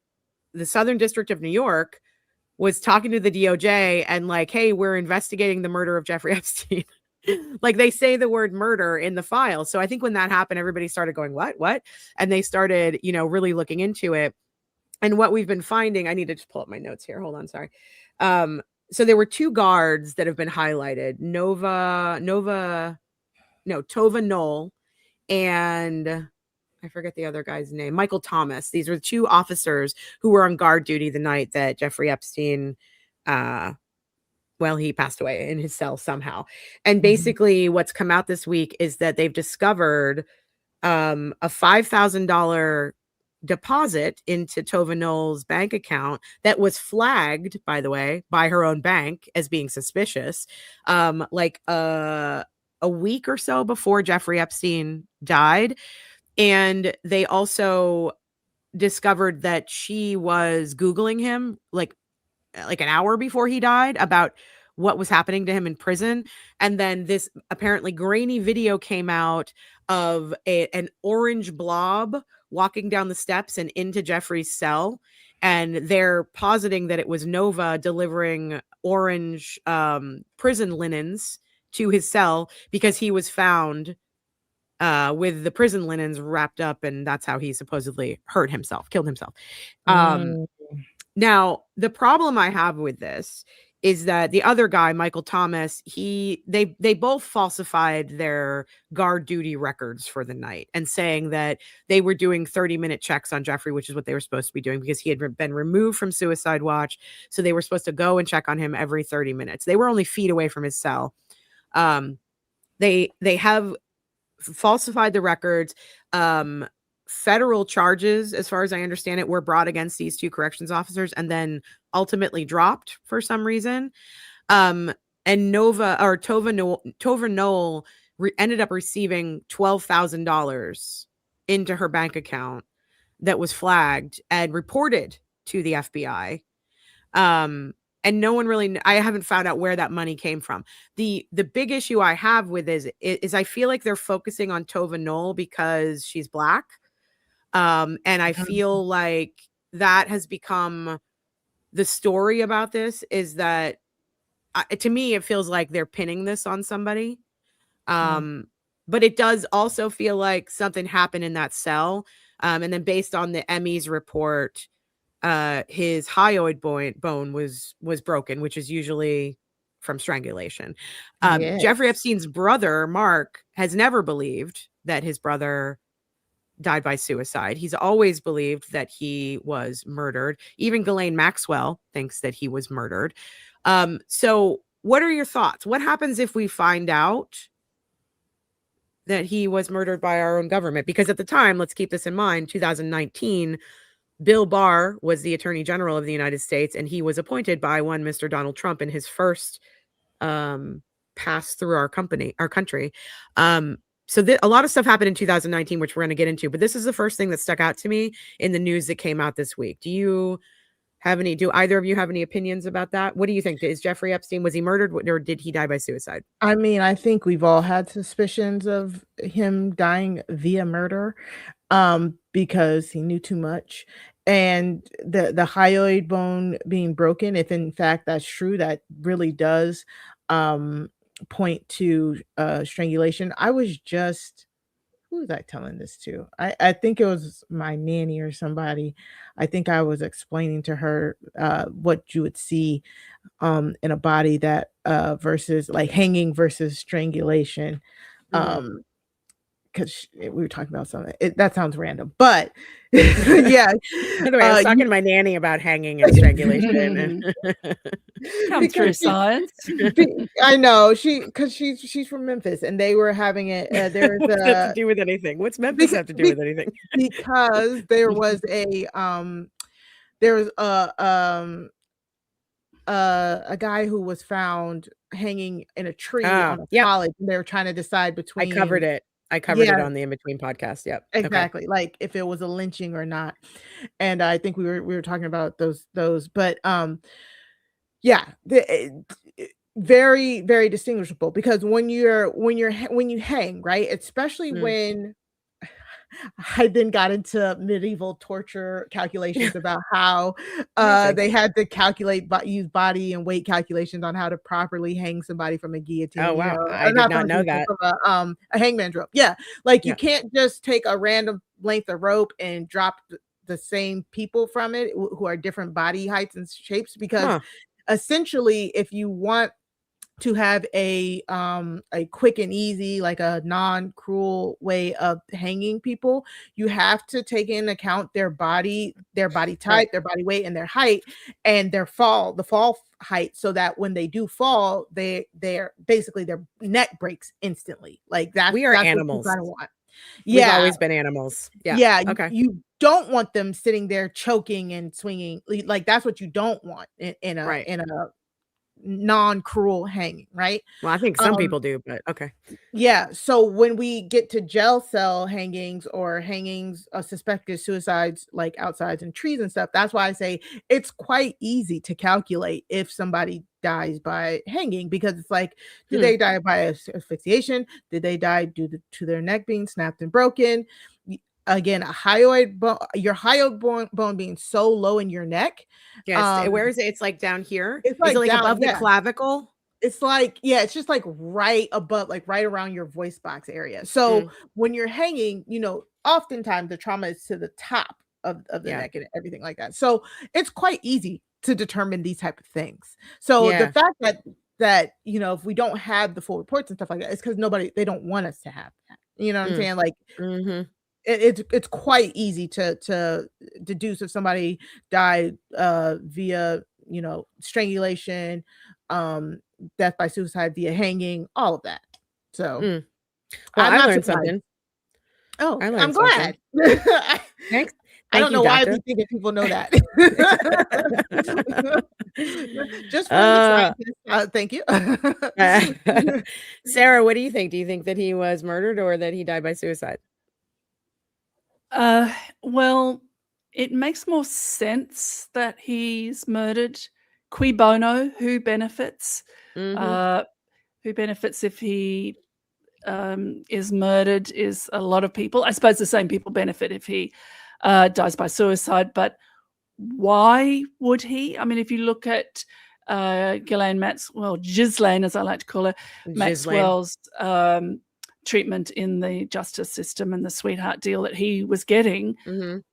Southern District of New York was talking to the DOJ and like, hey, we're investigating the murder of Jeffrey Epstein. Like they say the word murder in the file. So I think when that happened, everybody started going, what? And they started, really looking into it. And what we've been finding, I need to just pull up my notes here. Hold on. Sorry. So there were two guards that have been highlighted, Tova Knoll, and I forget the other guy's name, Michael Thomas. These were two officers who were on guard duty the night that Jeffrey Epstein, he passed away in his cell somehow. And basically what's come out this week is that they've discovered a $5,000 deposit into Tova Knoll's bank account that was flagged, by the way, by her own bank as being suspicious, a week or so before Jeffrey Epstein died. And they also discovered that she was Googling him like an hour before he died about what was happening to him in prison. And then this apparently grainy video came out of an orange blob walking down the steps and into Jeffrey's cell. And they're positing that it was Nova delivering orange prison linens to his cell because he was found with the prison linens wrapped up, and that's how he supposedly killed himself. Now, the problem I have with this is that the other guy, Michael Thomas, they both falsified their guard duty records for the night and saying that they were doing 30-minute checks on Jeffrey, which is what they were supposed to be doing because he had been removed from suicide watch. So they were supposed to go and check on him every 30 minutes. They were only feet away from his cell. They have falsified the records. Federal charges, as far as I understand it, were brought against these two corrections officers and then ultimately dropped for some reason. And Tova Knoll ended up receiving $12,000 into her bank account that was flagged and reported to the FBI. And no one really, I haven't found out where that money came from. The big issue I have with is I feel like they're focusing on Tova Knoll because she's Black. And I feel like that has become the story about this, is that to me, it feels like they're pinning this on somebody. But it does also feel like something happened in that cell. And then based on the Emmys report, his hyoid bone was broken, which is usually from strangulation. Yes. Jeffrey Epstein's brother, Mark, has never believed that his brother died by suicide. He's always believed that he was murdered. Even Ghislaine Maxwell thinks that he was murdered. So what are your thoughts? What happens if we find out that he was murdered by our own government? Because at the time, let's keep this in mind, 2019, Bill Barr was the Attorney General of the United States, and he was appointed by one Mr. Donald Trump in his first pass through our country. So a lot of stuff happened in 2019, which we're going to get into, but this is the first thing that stuck out to me in the news that came out this week. Do either of you have any opinions about that? What do you think? Is Jeffrey Epstein, was he murdered or did he die by suicide? I mean, I think we've all had suspicions of him dying via murder, because he knew too much. And the hyoid bone being broken, if in fact that's true, that really does point to strangulation. Who was I telling this to? I think it was my nanny or somebody. I think I was explaining to her what you would see in a body that versus like hanging versus strangulation. Because we were talking about something that sounds random, but yeah. By the way, I was talking to my nanny about hanging and strangulation. Come through science. I know because she's from Memphis, and they were having it. There's What's that to do with anything? What's Memphis have to do with anything? Because there was a guy who was found hanging in a tree on a college, and they were trying to decide between. I covered it on the In Between podcast. Yep. Exactly. Okay. Like if it was a lynching or not. And I think we were talking about those, but very, very distinguishable, because when you hang, right, especially when I then got into medieval torture calculations about how they had to use body and weight calculations on how to properly hang somebody from a guillotine. Oh wow, I did not know that. From a hangman's rope. Yeah, like you can't just take a random length of rope and drop the same people from it who are different body heights and shapes, because essentially, if you want to have a quick and easy, like a non-cruel way of hanging people, you have to take into account their body type, their body weight, and their height, and the fall height, so that when they do fall, they're basically their neck breaks instantly. Like that's animals. What you want. We've always been animals. Yeah. Okay. You don't want them sitting there choking and swinging. Like that's what you don't want in a non-cruel hanging, right? Well, I think some people do, but okay. Yeah. So when we get to jail cell hangings or hangings of suspected suicides, like outsides in trees and stuff, that's why I say it's quite easy to calculate if somebody dies by hanging, because it's like, did they die by asphyxiation? Did they die due to their neck being snapped and broken? Again, your hyoid bone being so low in your neck. Yes. Where is it? It's like down here. It's like, above the clavicle. It's like, it's just like right above, like right around your voice box area. So when you're hanging, oftentimes the trauma is to the top of the neck and everything like that. So it's quite easy to determine these type of things. So the fact that if we don't have the full reports and stuff like that, it's because they don't want us to have that. You know what I'm saying? Like, it's quite easy to deduce if somebody died via strangulation, death by suicide via hanging, all of that. So well, I learned something. Oh, I'm glad. Thanks. I don't know why I be thinking people know that. Just for thank you. Sarah, what do you think? Do you think that he was murdered or that he died by suicide? Well, it makes more sense that he's murdered. Cui bono, who benefits? Who benefits if he is murdered is a lot of people. I suppose the same people benefit if he dies by suicide, but why would he? I mean, if you look at Ghislaine as I like to call her, Maxwell's treatment in the justice system and the sweetheart deal that he was getting, and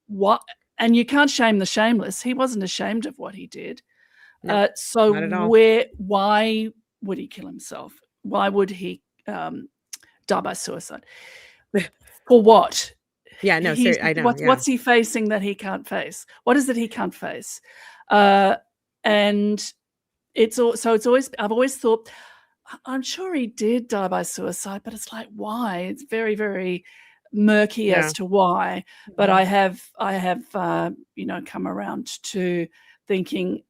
you can't shame the shameless. He wasn't ashamed of what he did. No, so why would he kill himself? Why would he die by suicide? For what? Yeah, no, I know. What's he facing that he can't face? What is it he can't face? And it's always, I've always thought, I'm sure he did die by suicide, but it's like, why? It's very, very murky as to why, but I have come around to thinking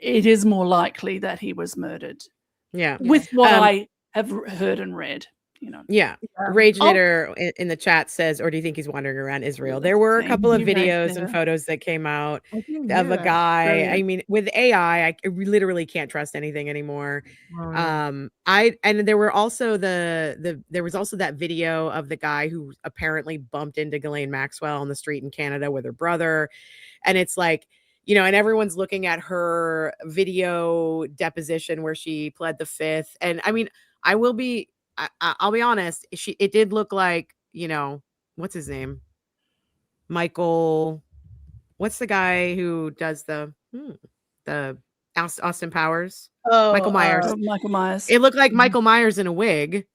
it is more likely that he was murdered. Yeah. With what I have heard and read. Yeah. Rage Knitter in the chat says, or do you think he's wandering around Israel? There were a couple of videos and photos that came out of a guy. Brilliant. I mean, with AI, I literally can't trust anything anymore. And there were also there was also that video of the guy who apparently bumped into Ghislaine Maxwell on the street in Canada with her brother. And it's like, and everyone's looking at her video deposition where she pled the fifth. And I mean, I'll be honest, it did look like, what's his name? Michael, what's the guy who does the Austin Powers? Michael Myers. Michael Myers. It looked like Michael Myers in a wig.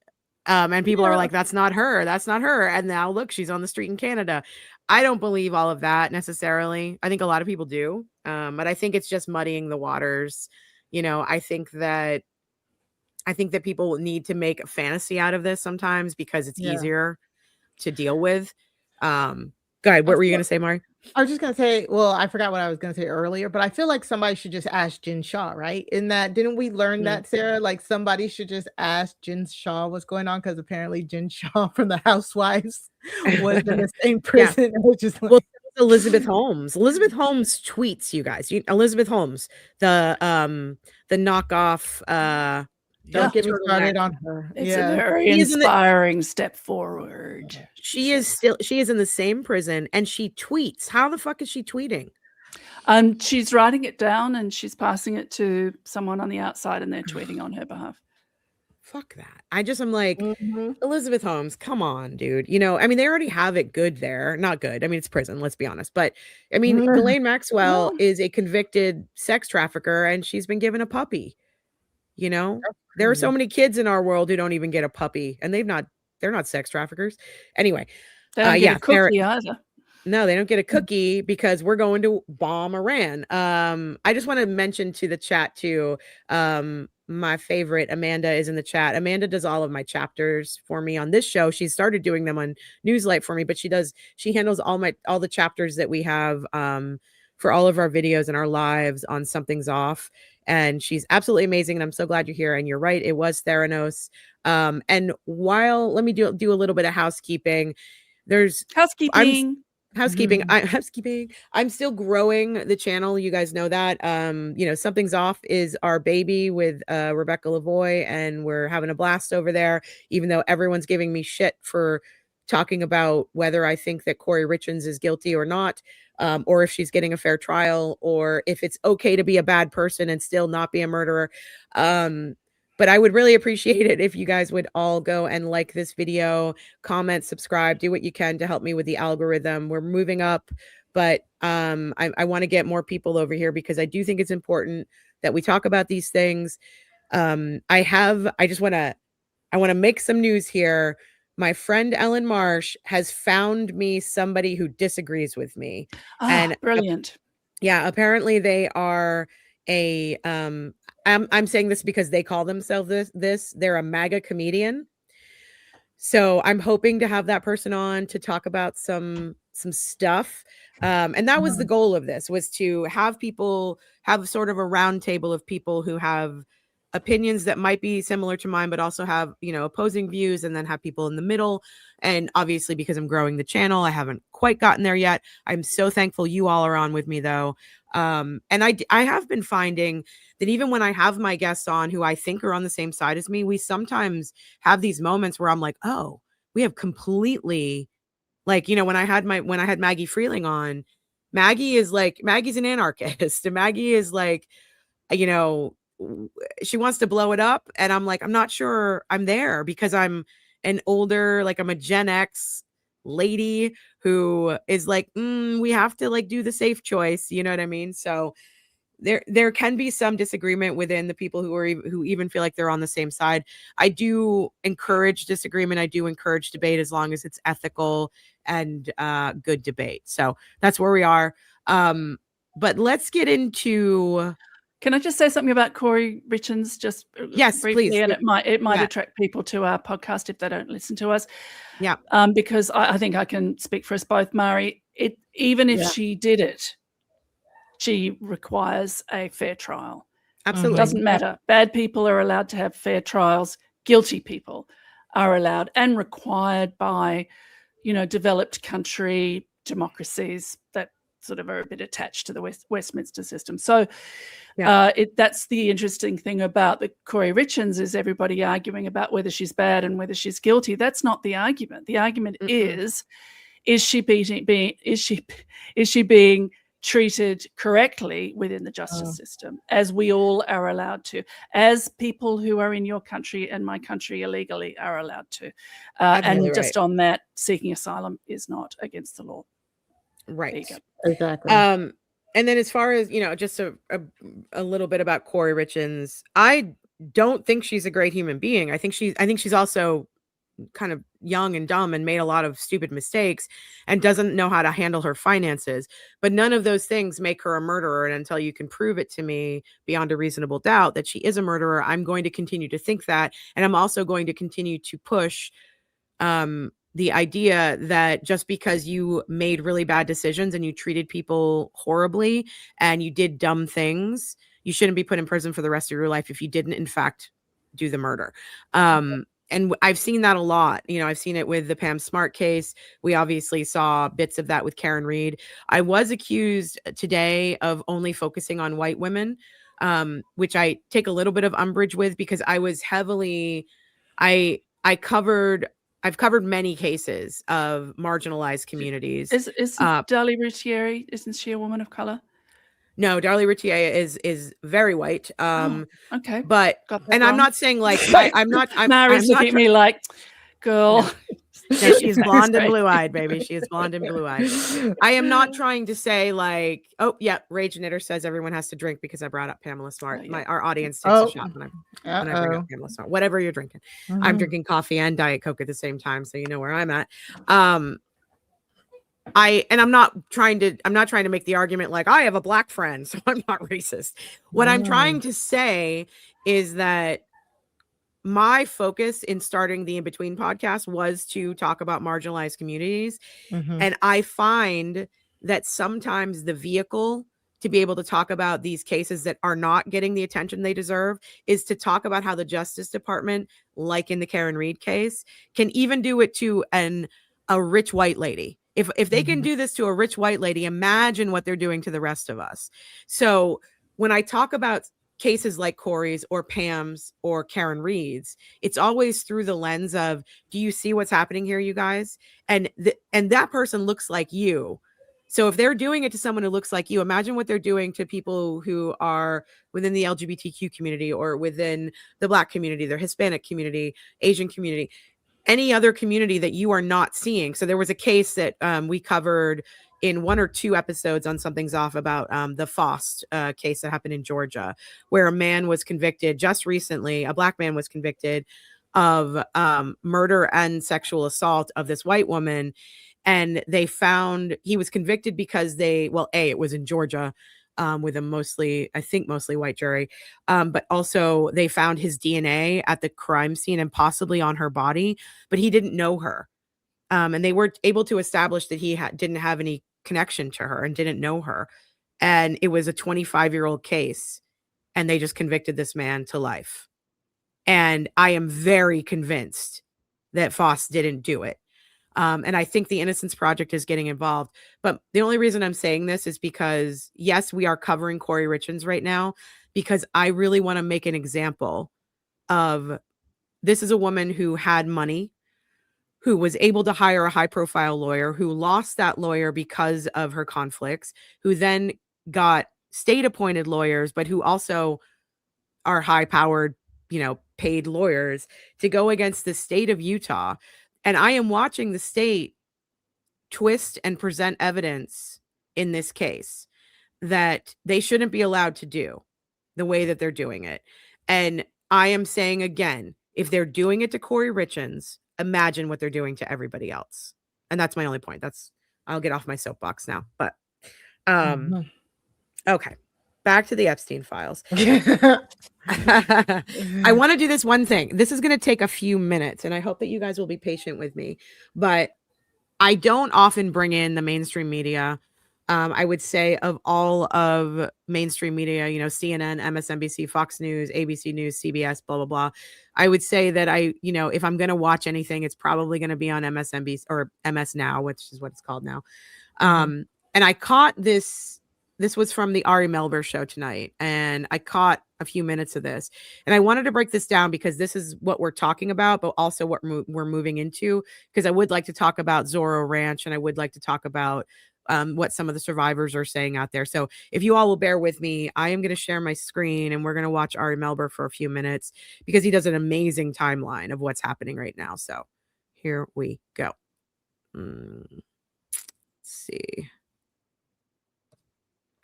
And people are like, that's not her. That's not her. And now look, she's on the street in Canada. I don't believe all of that necessarily. I think a lot of people do. But I think it's just muddying the waters. I think that people need to make a fantasy out of this sometimes because it's easier to deal with. Go ahead. What were you going to say, Mari? I was just going to say, well, I forgot what I was going to say earlier, but I feel like somebody should just ask Jen Shaw, right? Didn't we learn that, Sarah? Like somebody should just ask Jen Shaw what's going on, because apparently Jen Shaw from the Housewives was in the same prison. Well, Elizabeth Holmes. Elizabeth Holmes tweets, you guys. Elizabeth Holmes, the knockoff. Don't get me started on her. It's a very inspiring step forward. She is in the same prison and she tweets. How the fuck is she tweeting? She's writing it down and she's passing it to someone on the outside and they're tweeting on her behalf. Fuck that. I'm like, Elizabeth Holmes, come on, dude. I mean, they already have it good there. Not good. I mean, it's prison, let's be honest. But I mean, Ghislaine Maxwell is a convicted sex trafficker and she's been given a puppy. There are so many kids in our world who don't even get a puppy, and they're not sex traffickers. Anyway, they don't get a cookie either. No, they don't get a cookie because we're going to bomb Iran. I just want to mention to the chat too. My favorite Amanda is in the chat. Amanda does all of my chapters for me on this show. She started doing them on Newslight for me, but she handles all the chapters that we have for all of our videos and our lives on Something's Off. And she's absolutely amazing. And I'm so glad you're here. And you're right. It was Theranos. And let me do a little bit of housekeeping. There's housekeeping. I'm still growing the channel. You guys know that. Something's Off is our baby with Rebecca Lavoie, and we're having a blast over there, even though everyone's giving me shit for talking about whether I think that Corey Richins is guilty or not. Or if she's getting a fair trial, or if it's okay to be a bad person and still not be a murderer. But I would really appreciate it if you guys would all go and like this video, comment, subscribe, do what you can to help me with the algorithm. We're moving up, but I want to get more people over here because I do think it's important that we talk about these things. I want to make some news here. My friend Ellen Marsh has found me somebody who disagrees with me. And brilliant. Apparently they are I'm saying this because they call themselves this. They're a MAGA comedian. So I'm hoping to have that person on to talk about some stuff. And that was the goal of this, was to have people have sort of a round table of people who have opinions that might be similar to mine, but also have, opposing views, and then have people in the middle. And obviously, because I'm growing the channel, I haven't quite gotten there yet. I'm so thankful you all are on with me though. And I have been finding that even when I have my guests on who I think are on the same side as me, we sometimes have these moments where I'm like, oh, we have completely, like, when I had Maggie Freeling on, Maggie's an anarchist. And Maggie is like, she wants to blow it up. And I'm like, I'm not sure I'm there, because I'm an older, I'm a Gen X lady who is like, we have to do the safe choice. You know what I mean? So there can be some disagreement within the people who even feel like they're on the same side. I do encourage disagreement. I do encourage debate, as long as it's ethical and good debate. So that's where we are. But let's get into Can I just say something about Corey Richins just Yes, briefly? please. And it might Yeah. attract people to our podcast if they don't listen to us. Yeah. Because I think I can speak for us both, Mari. Even if she did it, she requires a fair trial. Absolutely. It doesn't matter. Bad people are allowed to have fair trials. Guilty people are allowed and required by, developed country democracies that sort of are a bit attached to the Westminster system. So that's the interesting thing about the Corey Richins is everybody arguing about whether she's bad and whether she's guilty. That's not the argument. The argument is she being treated correctly within the justice system, as we all are allowed to, as people who are in your country and my country illegally are allowed to. And just on that, seeking asylum is not against the law. Right. Exactly. And then as far as, just a little bit about Corey Richins, I don't think she's a great human being. I think she's also kind of young and dumb and made a lot of stupid mistakes and doesn't know how to handle her finances. But none of those things make her a murderer. And until you can prove it to me beyond a reasonable doubt that she is a murderer, I'm going to continue to think that. And I'm also going to continue to push the idea that just because you made really bad decisions and you treated people horribly and you did dumb things, you shouldn't be put in prison for the rest of your life if you didn't, in fact, do the murder. And I've seen that a lot. I've seen it with the Pam Smart case. We obviously saw bits of that with Karen Reed. I was accused today of only focusing on white women, which I take a little bit of umbrage with because I was heavily, I've covered many cases of marginalized communities. Is Darlie Routier, isn't she a woman of color? No, Darlie Routier is very white. Okay. But and I'm not saying like I'm not. Mari's looking at me like, girl. No, she's blonde and blue-eyed, baby. She is blonde and blue-eyed. I am not trying to say like, oh yeah, Rage Knitter says everyone has to drink because I brought up Pamela Smart. Our audience takes a shot when I bring up Pamela Smart. Whatever you're drinking, I'm drinking coffee and Diet Coke at the same time, so you know where I'm at. I'm not trying to make the argument like I have a black friend, so I'm not racist. What I'm trying to say is that my focus in starting the In Between podcast was to talk about marginalized communities. And I find that sometimes the vehicle to be able to talk about these cases that are not getting the attention they deserve is to talk about how the Justice Department, like in the Karen Reed case, can even do it to a rich white lady. If they can do this to a rich white lady, imagine what they're doing to the rest of us. So when I talk about cases like Corey's or Pam's or Karen Reed's, it's always through the lens of, do you see what's happening here, you guys? And that person looks like you. So if they're doing it to someone who looks like you, imagine what they're doing to people who are within the LGBTQ community or within the Black community, the Hispanic community, Asian community, any other community that you are not seeing. So there was a case that we covered in 1 or 2 episodes on Something's Off about the Fost case that happened in Georgia, where a man was convicted just recently, a Black man was convicted of murder and sexual assault of this white woman. And they found he was convicted because it was in Georgia with a mostly white jury. But also they found his DNA at the crime scene and possibly on her body, but he didn't know her. And they were able to establish that he didn't have any connection to her and didn't know her. And it was a 25-year-old case. And they just convicted this man to life. And I am very convinced that Fost didn't do it. And I think the Innocence Project is getting involved. But the only reason I'm saying this is because, yes, we are covering Corey Richins right now, because I really want to make an example of, this is a woman who had money, who was able to hire a high-profile lawyer, who lost that lawyer because of her conflicts, who then got state-appointed lawyers, but who also are high-powered, paid lawyers to go against the state of Utah. And I am watching the state twist and present evidence in this case that they shouldn't be allowed to do the way that they're doing it. And I am saying again, if they're doing it to Corey Richins, imagine what they're doing to everybody else. And that's my only point. I'll get off my soapbox now. But okay. back to the Epstein files. I want to do this one thing. This is going to take a few minutes, and I hope that you guys will be patient with me. But I don't often bring in the mainstream media. I would say of all of mainstream media, you know, CNN, MSNBC, Fox News, ABC News, CBS, blah, blah, blah. I would say that if I'm going to watch anything, it's probably going to be on MSNBC or MS Now, which is what it's called now. And I caught this. This was from the Ari Melber show tonight, and I caught a few minutes of this. And I wanted to break this down because this is what we're talking about, but also what we're moving into, because I would like to talk about Zorro Ranch, and I would like to talk about what some of the survivors are saying out there. So if you all will bear with me, I am going to share my screen, and we're going to watch Ari Melber for a few minutes because he does an amazing timeline of what's happening right now. So here we go. Let's see.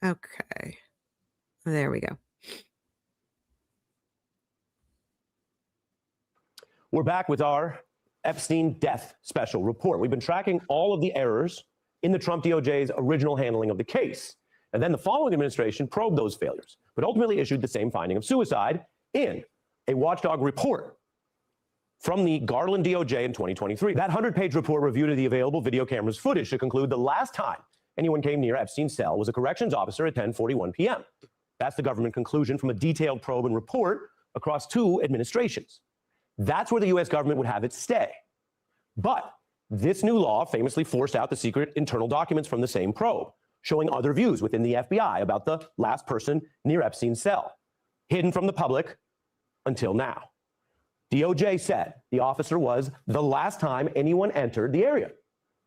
Okay. There we go. We're back with our Epstein death special report. We've been tracking all of the errors in the Trump DOJ's original handling of the case. And then the following administration probed those failures, but ultimately issued the same finding of suicide in a watchdog report from the Garland DOJ in 2023. That 100-page report reviewed the available video cameras footage to conclude the last time anyone came near Epstein's cell was a corrections officer at 10:41 p.m. That's the government conclusion from a detailed probe and report across 2 administrations. That's where the U.S. government would have it stay. But this new law famously forced out the secret internal documents from the same probe, showing other views within the FBI about the last person near Epstein's cell, hidden from the public until now. DOJ said the officer was the last time anyone entered the area.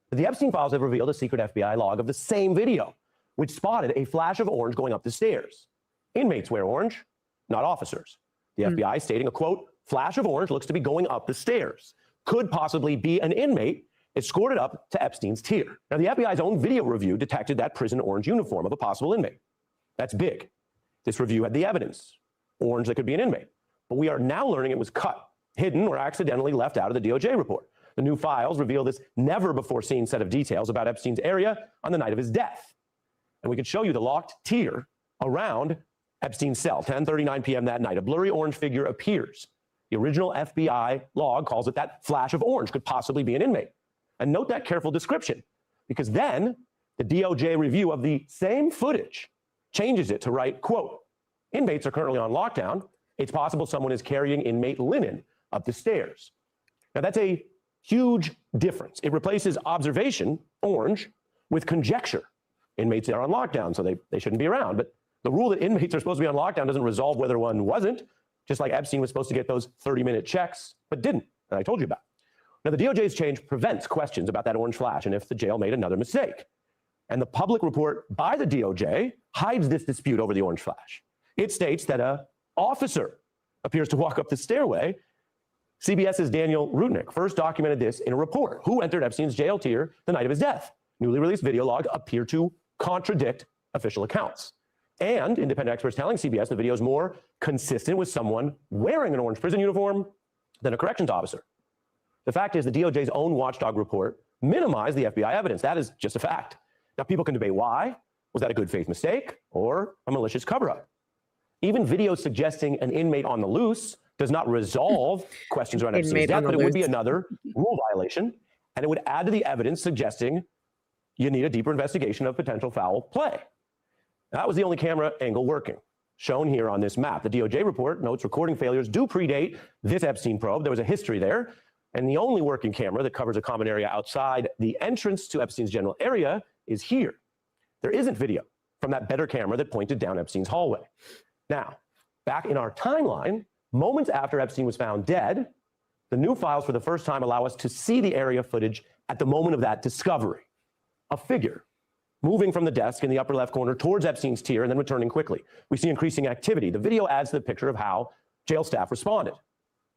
But the Epstein files have revealed a secret FBI log of the same video, which spotted a flash of orange going up the stairs. Inmates wear orange, not officers. The FBI stating a, quote, flash of orange looks to be going up the stairs. Could possibly be an inmate escorted up to Epstein's tier. Now, the FBI's own video review detected that prison orange uniform of a possible inmate. That's big. This review had the evidence, orange that could be an inmate. But we are now learning it was cut, hidden, or accidentally left out of the DOJ report. The new files reveal this never-before-seen set of details about Epstein's area on the night of his death. And we could show you the locked tier around Epstein's cell, 10:39 p.m. that night. A blurry orange figure appears. The original FBI log calls it that flash of orange could possibly be an inmate. And note that careful description, because then the DOJ review of the same footage changes it to write, quote, inmates are currently on lockdown. It's possible someone is carrying inmate linen up the stairs. Now, that's a huge difference. It replaces observation, orange, with conjecture. Inmates are on lockdown, so they shouldn't be around. But the rule that inmates are supposed to be on lockdown doesn't resolve whether one wasn't, just like Epstein was supposed to get those 30-minute checks, but didn't, and I told you about. Now, the DOJ's change prevents questions about that orange flash and if the jail made another mistake. And the public report by the DOJ hides this dispute over the orange flash. It states that an officer appears to walk up the stairway. CBS's Daniel Rudnick first documented this in a report. Who entered Epstein's jail tier the night of his death? Newly released video logs appear to contradict official accounts. And independent experts telling CBS the video is more consistent with someone wearing an orange prison uniform than a corrections officer. The fact is the DOJ's own watchdog report minimized the FBI evidence. That is just a fact. Now, people can debate why. Was that a good faith mistake or a malicious cover-up? Even videos suggesting an inmate on the loose does not resolve questions around Epstein's death, but it would be another rule violation, and it would add to the evidence suggesting you need a deeper investigation of potential foul play. That was the only camera angle working, shown here on this map. The DOJ report notes recording failures do predate this Epstein probe. There was a history there, and the only working camera that covers a common area outside the entrance to Epstein's general area is here. There isn't video from that better camera that pointed down Epstein's hallway. Now, back in our timeline, moments after Epstein was found dead, the new files for the first time allow us to see the area footage at the moment of that discovery. A figure moving from the desk in the upper left corner towards Epstein's tier and then returning quickly. We see increasing activity. The video adds to the picture of how jail staff responded.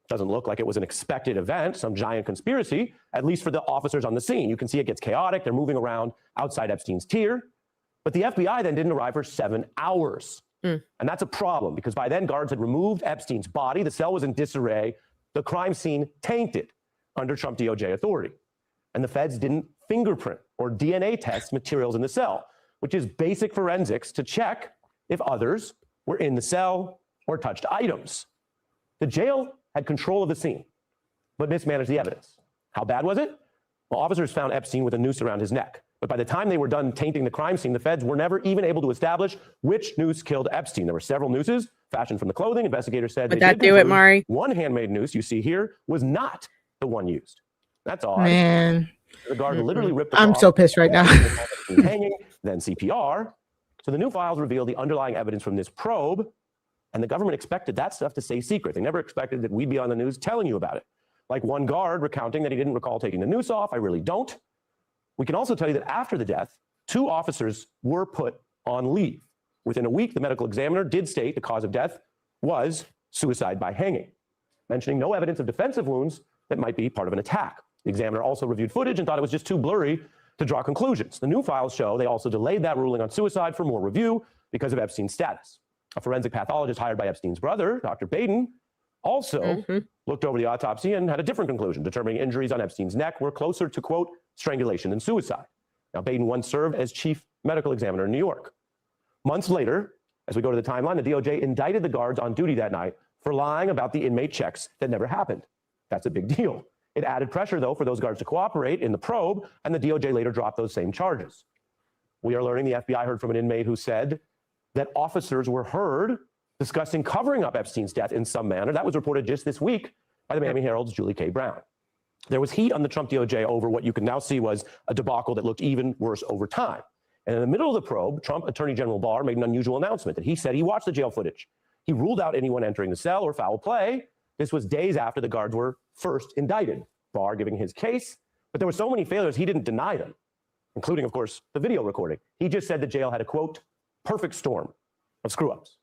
Doesn't look like it was an expected event, some giant conspiracy, at least for the officers on the scene. You can see it gets chaotic. They're moving around outside Epstein's tier. But the FBI then didn't arrive for 7 hours. And that's a problem because by then guards had removed Epstein's body. The cell was in disarray. The crime scene tainted under Trump DOJ authority. And the feds didn't fingerprint or DNA test materials in the cell, which is basic forensics to check if others were in the cell or touched items. The jail had control of the scene, but mismanaged the evidence. How bad was it? Well, officers found Epstein with a noose around his neck. But by the time they were done tainting the crime scene, the feds were never even able to establish which noose killed Epstein. There were several nooses fashioned from the clothing. Investigators said Would that do it, Mari? One handmade noose you see here was not the one used. That's odd. Man, The guard literally ripped the I'm cloth so pissed right now. hanging, then CPR. So the new files reveal the underlying evidence from this probe, and the government expected that stuff to stay secret. They never expected that we'd be on the news telling you about it. Like one guard recounting that he didn't recall taking the noose off. I really don't. We can also tell you that after the death, 2 officers were put on leave. Within a week, the medical examiner did state the cause of death was suicide by hanging, mentioning no evidence of defensive wounds that might be part of an attack. The examiner also reviewed footage and thought it was just too blurry to draw conclusions. The new files show they also delayed that ruling on suicide for more review because of Epstein's status. A forensic pathologist hired by Epstein's brother, Dr. Bebe, also looked over the autopsy and had a different conclusion, determining injuries on Epstein's neck were closer to, quote, strangulation than suicide. Now, Bebe once served as chief medical examiner in New York. Months later, as we go to the timeline, the DOJ indicted the guards on duty that night for lying about the inmate checks that never happened. That's a big deal. It added pressure, though, for those guards to cooperate in the probe, and the DOJ later dropped those same charges. We are learning the FBI heard from an inmate who said that officers were heard discussing covering up Epstein's death in some manner. That was reported just this week by the Miami Herald's Julie K. Brown. There was heat on the Trump DOJ over what you can now see was a debacle that looked even worse over time. And in the middle of the probe, Trump Attorney General Barr made an unusual announcement that he said he watched the jail footage. He ruled out anyone entering the cell or foul play. This was days after the guards were first indicted. Barr giving his case, but there were so many failures, he didn't deny them, including, of course, the video recording. He just said the jail had a, quote, perfect storm of screw-ups.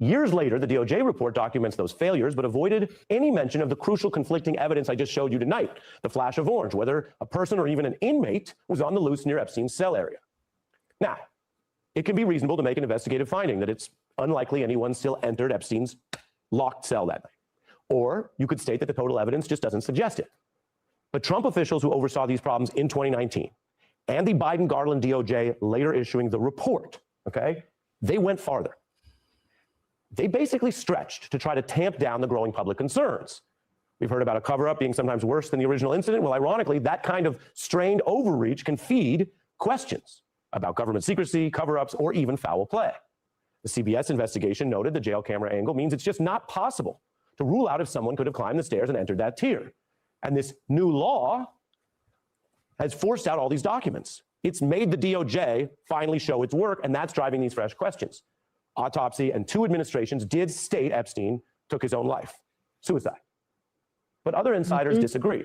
Years later, the DOJ report documents those failures, but avoided any mention of the crucial conflicting evidence I just showed you tonight, the flash of orange, whether a person or even an inmate was on the loose near Epstein's cell area. Now, it can be reasonable to make an investigative finding that it's unlikely anyone still entered Epstein's locked cell that night. Or you could state that the total evidence just doesn't suggest it. But Trump officials who oversaw these problems in 2019 and the Biden-Garland DOJ later issuing the report, okay, they went farther. They basically stretched to try to tamp down the growing public concerns. We've heard about a cover-up being sometimes worse than the original incident. Well, ironically, that kind of strained overreach can feed questions about government secrecy, cover-ups, or even foul play. The CBS investigation noted the jail camera angle means it's just not possible to rule out if someone could have climbed the stairs and entered that tier. And this new law has forced out all these documents. It's made the DOJ finally show its work, and that's driving these fresh questions. Autopsy and 2 administrations did state Epstein took his own life, suicide. But other insiders disagree.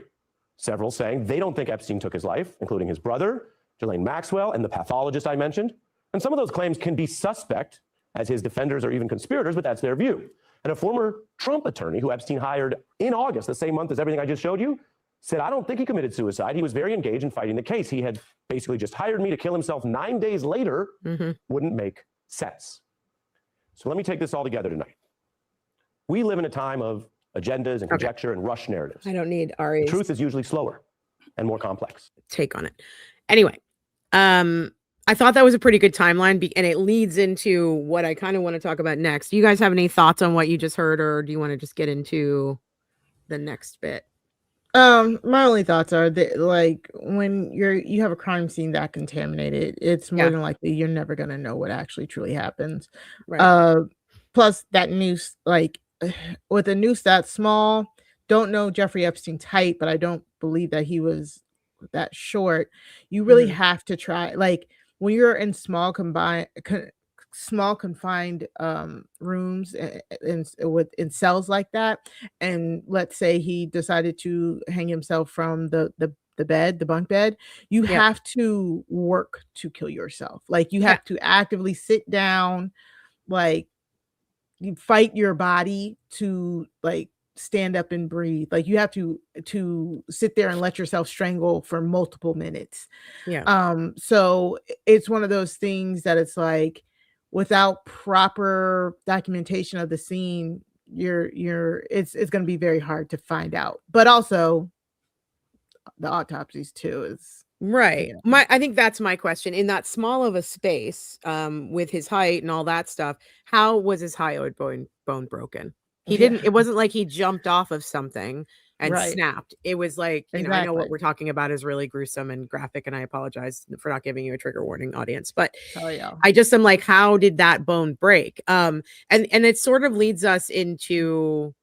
Several saying they don't think Epstein took his life, including his brother, Ghislaine Maxwell, and the pathologist I mentioned. And some of those claims can be suspect as his defenders or even conspirators, but that's their view. And a former Trump attorney who Epstein hired in August, the same month as everything I just showed you, said, I don't think he committed suicide. He was very engaged in fighting the case. He had basically just hired me to kill himself 9 days later. Wouldn't make sense. So let me take this all together tonight. We live in a time of agendas and conjecture and rush narratives. I don't need Ari's The truth is usually slower and more complex. take on it. Anyway, I thought that was a pretty good timeline, and it leads into what I kind of want to talk about next. Do you guys have any thoughts on what you just heard, or do you want to just get into the next bit? My only thoughts are that, like, when you have a crime scene that contaminated, it's more than likely you're never gonna know what actually truly happens. Right. Plus that noose, like, with a noose that small, don't know Jeffrey Epstein's height, but I don't believe that he was that short. You really have to try, like, when you're in small confined rooms in cells like that, and let's say he decided to hang himself from the bunk bed, you have to work to kill yourself. Like, you have to actively sit down, like, you fight your body to, like, stand up and breathe. Like, you have to sit there and let yourself strangle for multiple minutes. So it's one of those things that it's like, without proper documentation of the scene, it's going to be very hard to find out. But also the autopsies too is Right. Yeah. I think that's my question. In that small of a space, with his height and all that stuff, how was his hyoid bone broken? Yeah. It wasn't like he jumped off of something and Right. snapped. It was like, I know what Exactly. we're talking about is really gruesome and graphic, and I apologize for not giving you a trigger warning, audience. But Oh yeah. I just am like, how did that bone break? And it sort of leads us into,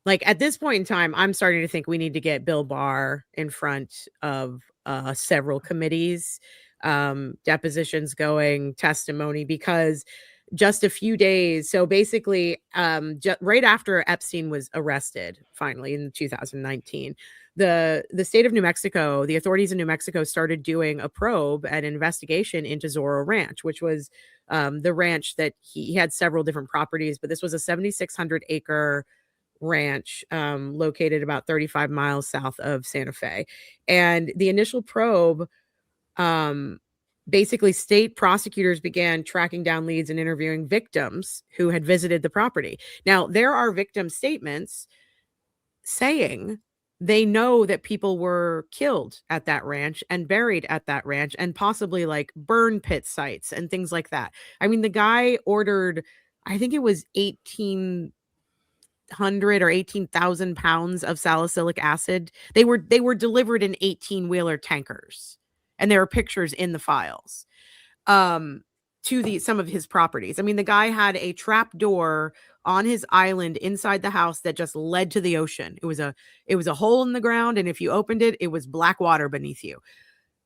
like, at this point in time, I'm starting to think we need to get Bill Barr in front of several committees, depositions going, testimony, because just a few days. So basically, right after Epstein was arrested, finally in 2019, the state of New Mexico, the authorities in New Mexico started doing a probe and investigation into Zorro Ranch, which was the ranch that he had several different properties, but this was a 7,600 acre ranch located about 35 miles south of Santa Fe. And the initial probe, basically state prosecutors began tracking down leads and interviewing victims who had visited the property. Now, there are victim statements saying they know that people were killed at that ranch and buried at that ranch, and possibly like burn pit sites and things like that. I mean, the guy ordered, I think it was 1,800 or 18,000 pounds of salicylic acid. They were delivered in 18-wheeler tankers, and there are pictures in the files to some of his properties. I mean, the guy had a trap door on his island inside the house that just led to the ocean. It was a hole in the ground, and if you opened it, it was black water beneath you.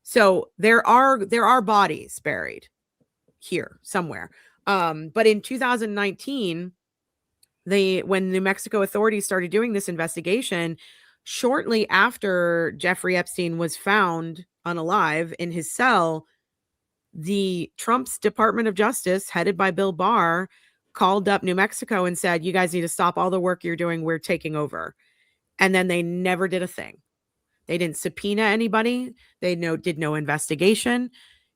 So there are bodies buried here somewhere. But in 2019, when New Mexico authorities started doing this investigation, shortly after Jeffrey Epstein was found unalive in his cell, the Trump's Department of Justice, headed by Bill Barr, called up New Mexico and said, "You guys need to stop all the work you're doing. We're taking over." And then they never did a thing. They didn't subpoena anybody. They did no investigation.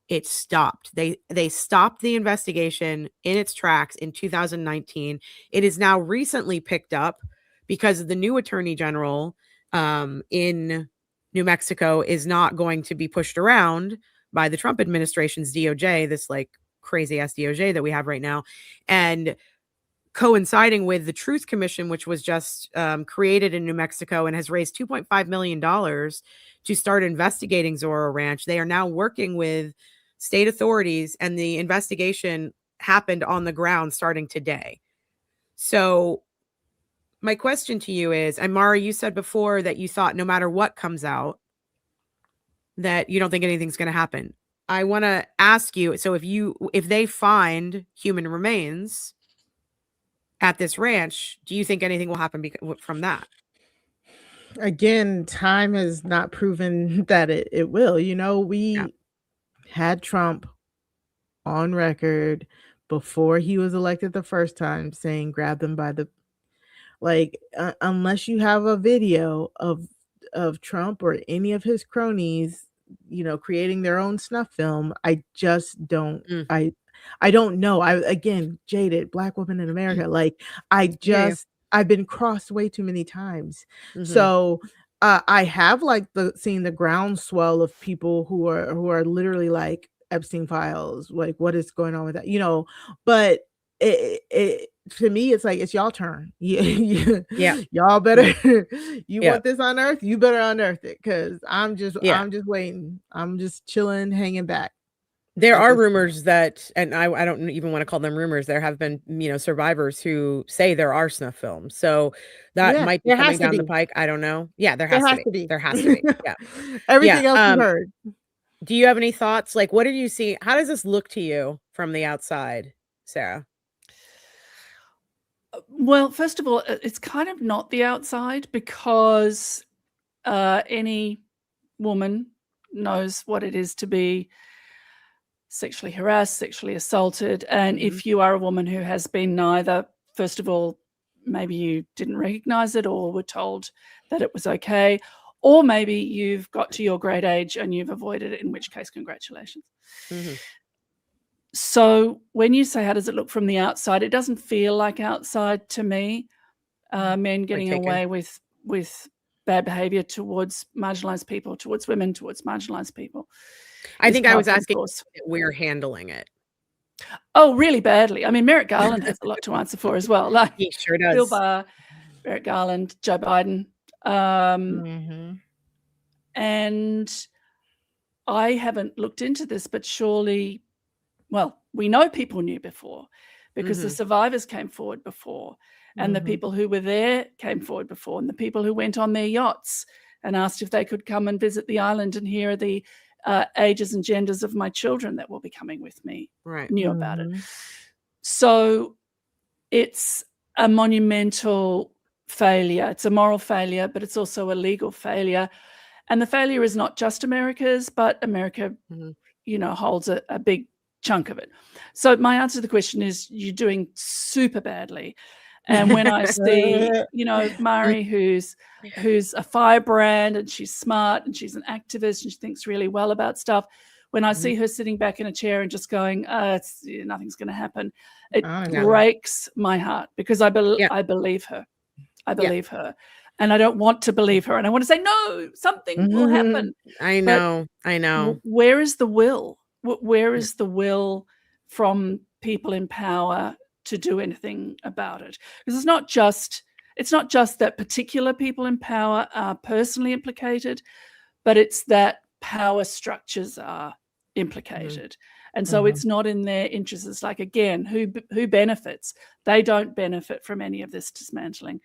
It stopped. They stopped the investigation in its tracks in 2019. It is now recently picked up because the new attorney general in New Mexico is not going to be pushed around by the Trump administration's DOJ, this like crazy ass DOJ that we have right now. And coinciding with the Truth Commission, which was just created in New Mexico and has raised $2.5 million to start investigating Zorro Ranch. They are now working with state authorities, and the investigation happened on the ground starting today. So my question to you is, and Mara, you said before that you thought no matter what comes out, that you don't think anything's going to happen. I want to ask you, so if they find human remains at this ranch, do you think anything will happen from that? Again, time has not proven that it will. We had Trump on record before he was elected the first time saying grab them by the, like, unless you have a video of Trump or any of his cronies, creating their own snuff film, I just don't I don't know. Again, jaded Black woman in America, like I've been crossed way too many times. So I have like seen the groundswell of people who are literally like Epstein files, like what is going on with that, but it to me, it's like, it's y'all turn. Y'all better you want this unearthed, you better unearth it, because I'm just waiting. I'm just chilling, hanging back. There are rumors that, and I don't even want to call them rumors, there have been, survivors who say there are snuff films. So that might be coming down the pike. I don't know. Yeah, there has to be. There has to be. Yeah. Everything else you've heard. Do you have any thoughts? Like, what did you see? How does this look to you from the outside, Sarah? Well, first of all, it's kind of not the outside, because any woman knows what it is to be sexually harassed, sexually assaulted. And if you are a woman who has been neither, first of all, maybe you didn't recognize it or were told that it was okay, or maybe you've got to your great age and you've avoided it, in which case, congratulations. So when you say, how does it look from the outside? It doesn't feel like outside to me. Men getting away with bad behavior towards marginalized people, towards women, towards marginalized people. I think I was asking course. if we're handling it. Oh, really badly. I mean, Merrick Garland has a lot to answer for as well. Like He sure Bill does. Barr, Merrick Garland, Joe Biden. And I haven't looked into this, but surely, well, we know people knew before because the survivors came forward before, and the people who were there came forward before, and the people who went on their yachts and asked if they could come and visit the island and here are the ages and genders of my children that will be coming with me, knew about it. So it's a monumental failure. It's a moral failure, but it's also a legal failure. And the failure is not just America's, but America, holds a big chunk of it. So my answer to the question is you're doing super badly. And when I see, Mari, who's a firebrand and she's smart and she's an activist and she thinks really well about stuff, when I see her sitting back in a chair and just going, nothing's going to happen, it breaks my heart because I believe her. I believe her. And I don't want to believe her. And I want to say, no, something will happen. I know. Where is the will? Where is the will from people in power to do anything about it? Because it's not just that particular people in power are personally implicated, but it's that power structures are implicated. And so it's not in their interests. It's like, again, who benefits? They don't benefit from any of this dismantling.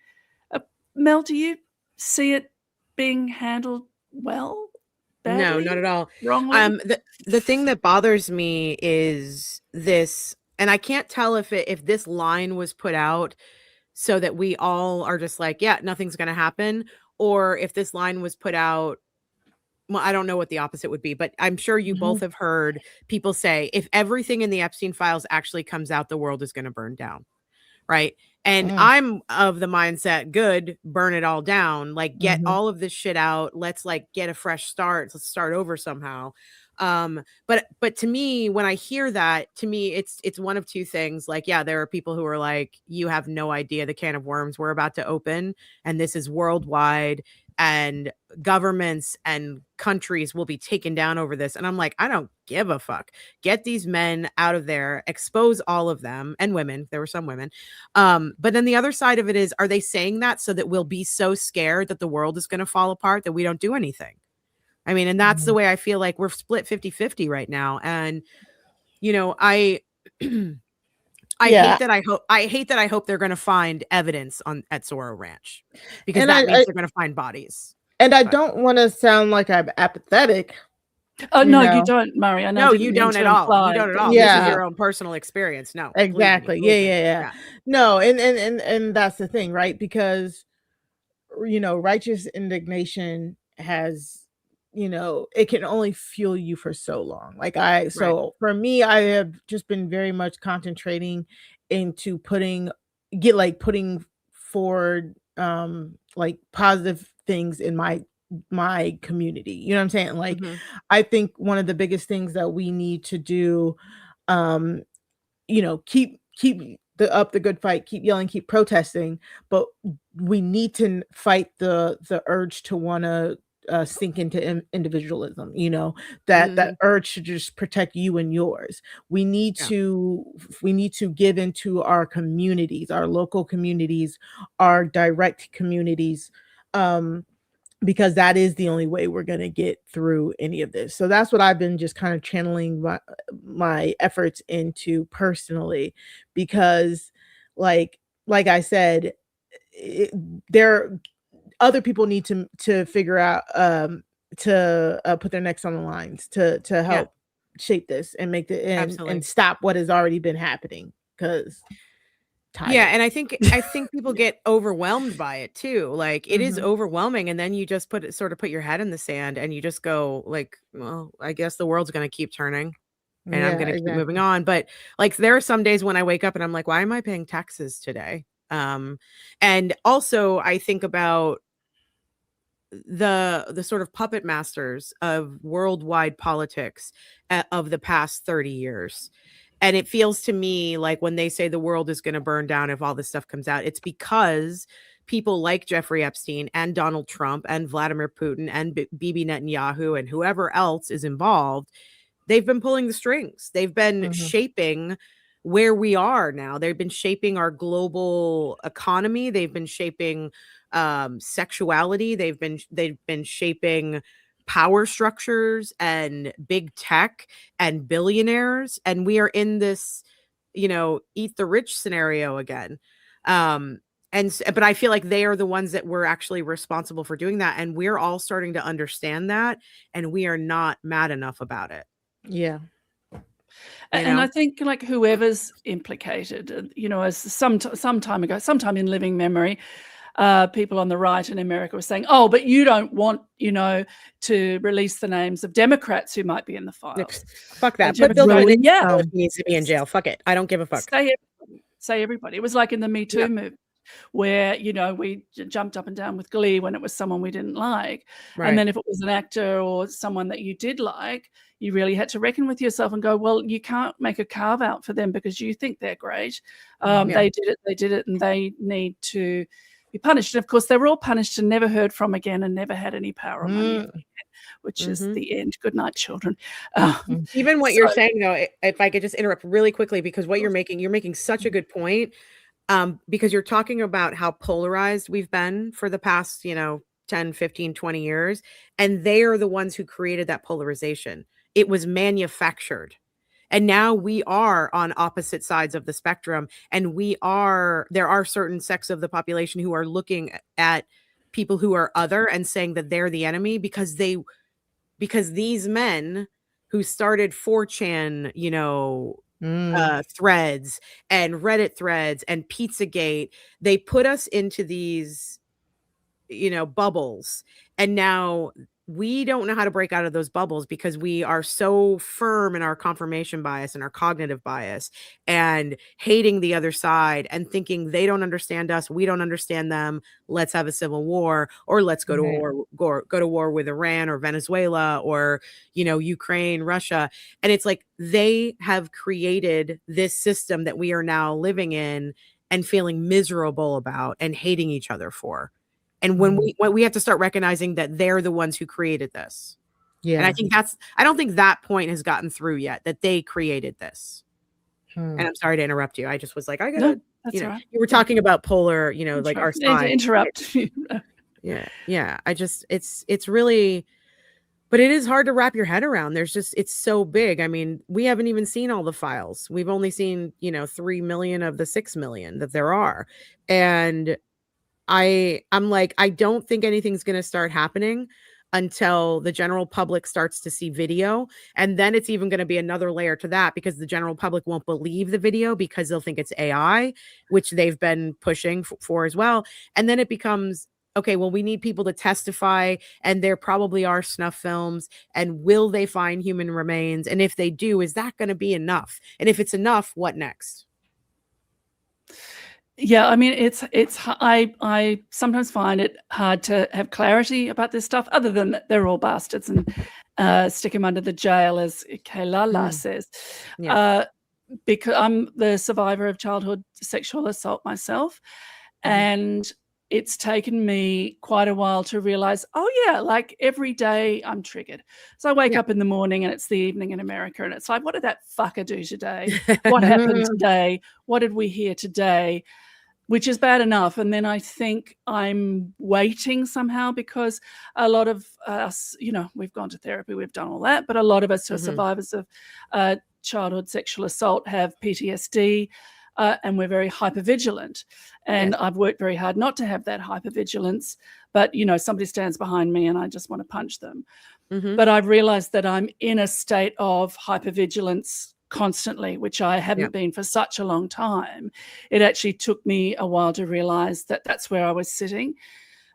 Mel, do you see it being handled well? Badly? No, not at all. Wrongly? The thing that bothers me is this, and I can't tell if this line was put out so that we all are just like, yeah, nothing's going to happen, or if this line was put out. Well, I don't know what the opposite would be, but I'm sure you both have heard people say, if everything in the Epstein files actually comes out, the world is going to burn down. Right. And I'm of the mindset, good, burn it all down, like get all of this shit out. Let's like get a fresh start. Let's start over somehow. But to me, when I hear that, to me, it's one of two things. Like, yeah, there are people who are like, you have no idea the can of worms we're about to open. And this is worldwide, and governments and countries will be taken down over this. And I'm like, I don't give a fuck. Get these men out of there, expose all of them, and women. There were some women. But then the other side of it is, are they saying that so that we'll be so scared that the world is going to fall apart that we don't do anything? I mean, and that's the way I feel like we're split 50-50 right now. And, I hate that I hope they're going to find evidence at Zorro Ranch, because that means they're going to find bodies. And I don't want to sound like I'm apathetic. Oh, no, you don't, Mari. I know. No, you don't at all. You don't at all. Yeah. This is your own personal experience. No, exactly. Yeah. No, and that's the thing, right? Because, righteous indignation has, it can only fuel you for so long. For me, I have just been very much concentrating into putting forward like positive things in my community. You know what I'm saying? Like, I think one of the biggest things that we need to do, keep up the good fight, keep yelling, keep protesting, but we need to fight the urge to want to sink into individualism, that urge to just protect you and yours. We need to give into our communities, our local communities, our direct communities, because that is the only way we're going to get through any of this. So that's what I've been just kind of channeling my efforts into personally, because like I said, other people need to figure out to put their necks on the lines to help shape this and make and stop what has already been happening, because and I think people get overwhelmed by it too. Like, it is overwhelming, and then you just put your head in the sand and you just go like, well, I guess the world's going to keep turning and I'm going to keep moving on. But like, there are some days when I wake up and I'm like, why am I paying taxes today? And also I think about the sort of puppet masters of worldwide politics of the past 30 years. And it feels to me like when they say the world is going to burn down if all this stuff comes out, it's because people like Jeffrey Epstein and Donald Trump and Vladimir Putin and Bibi Netanyahu and whoever else is involved, they've been pulling the strings. They've been shaping where we are now. They've been shaping our global economy. They've been shaping sexuality. They've been shaping power structures and big tech and billionaires. And we are in this, eat the rich scenario again. But I feel like they are the ones that were actually responsible for doing that. And we're all starting to understand that. And we are not mad enough about it. Yeah. And I think like whoever's implicated, as some time ago, sometime in living memory, people on the right in America were saying, oh, but you don't want, to release the names of Democrats who might be in the files. Fuck that. But he needs to be in jail. Fuck it. I don't give a fuck. Say everybody. It was like in the Me Too movement, where, we jumped up and down with glee when it was someone we didn't like. Right. And then if it was an actor or someone that you did like, you really had to reckon with yourself and go, well, you can't make a carve out for them because you think they're great. They did it, and they need to be punished. And of course, they were all punished and never heard from again and never had any power or money again, which is the end. Good night, children. Even what you're saying, though, if I could just interrupt really quickly, because what you're making such a good point. Because you're talking about how polarized we've been for the past, 10, 15, 20 years. And they are the ones who created that polarization. It was manufactured. And now we are on opposite sides of the spectrum. And there are certain sects of the population who are looking at people who are other and saying that they're the enemy because these men who started 4chan, threads and Reddit threads and Pizzagate, they put us into these, bubbles. And now we don't know how to break out of those bubbles because we are so firm in our confirmation bias and our cognitive bias and hating the other side and thinking they don't understand us. We don't understand them. Let's have a civil war, or let's go to war with Iran or Venezuela or, Ukraine, Russia. And it's like they have created this system that we are now living in and feeling miserable about and hating each other for. And when we have to start recognizing that they're the ones who created this. Yeah. And I don't think that point has gotten through yet, that they created this. And I'm sorry to interrupt you. I just was like, I gotta, right. You were talking about polar, like our side. Interrupt. Yeah. It's really, but it is hard to wrap your head around. It's so big. I mean, we haven't even seen all the files. We've only seen, 3 million of the 6 million that there are. And I'm like, I don't think anything's going to start happening until the general public starts to see video. And then it's even going to be another layer to that because the general public won't believe the video because they'll think it's AI, which they've been pushing for as well. And then it becomes, okay, well, we need people to testify, and there probably are snuff films, and will they find human remains? And if they do, is that going to be enough? And if it's enough, what next? Yeah, I mean, I sometimes find it hard to have clarity about this stuff, other than that they're all bastards and stick them under the jail, as Kailala says. Yeah. Because I'm the survivor of childhood sexual assault myself, and it's taken me quite a while to realize, oh yeah, like every day I'm triggered. So I wake up in the morning and it's the evening in America, and it's like, what did that fucker do today? What happened today? What did we hear today? Which is bad enough. And then I think I'm waiting somehow, because a lot of us, we've gone to therapy, we've done all that, but a lot of us who are survivors of childhood sexual assault have PTSD, and we're very hypervigilant. And I've worked very hard not to have that hypervigilance, but, somebody stands behind me and I just want to punch them. But I've realized that I'm in a state of hypervigilance constantly, which I haven't been for such a long time. It actually took me a while to realize that that's where I was sitting.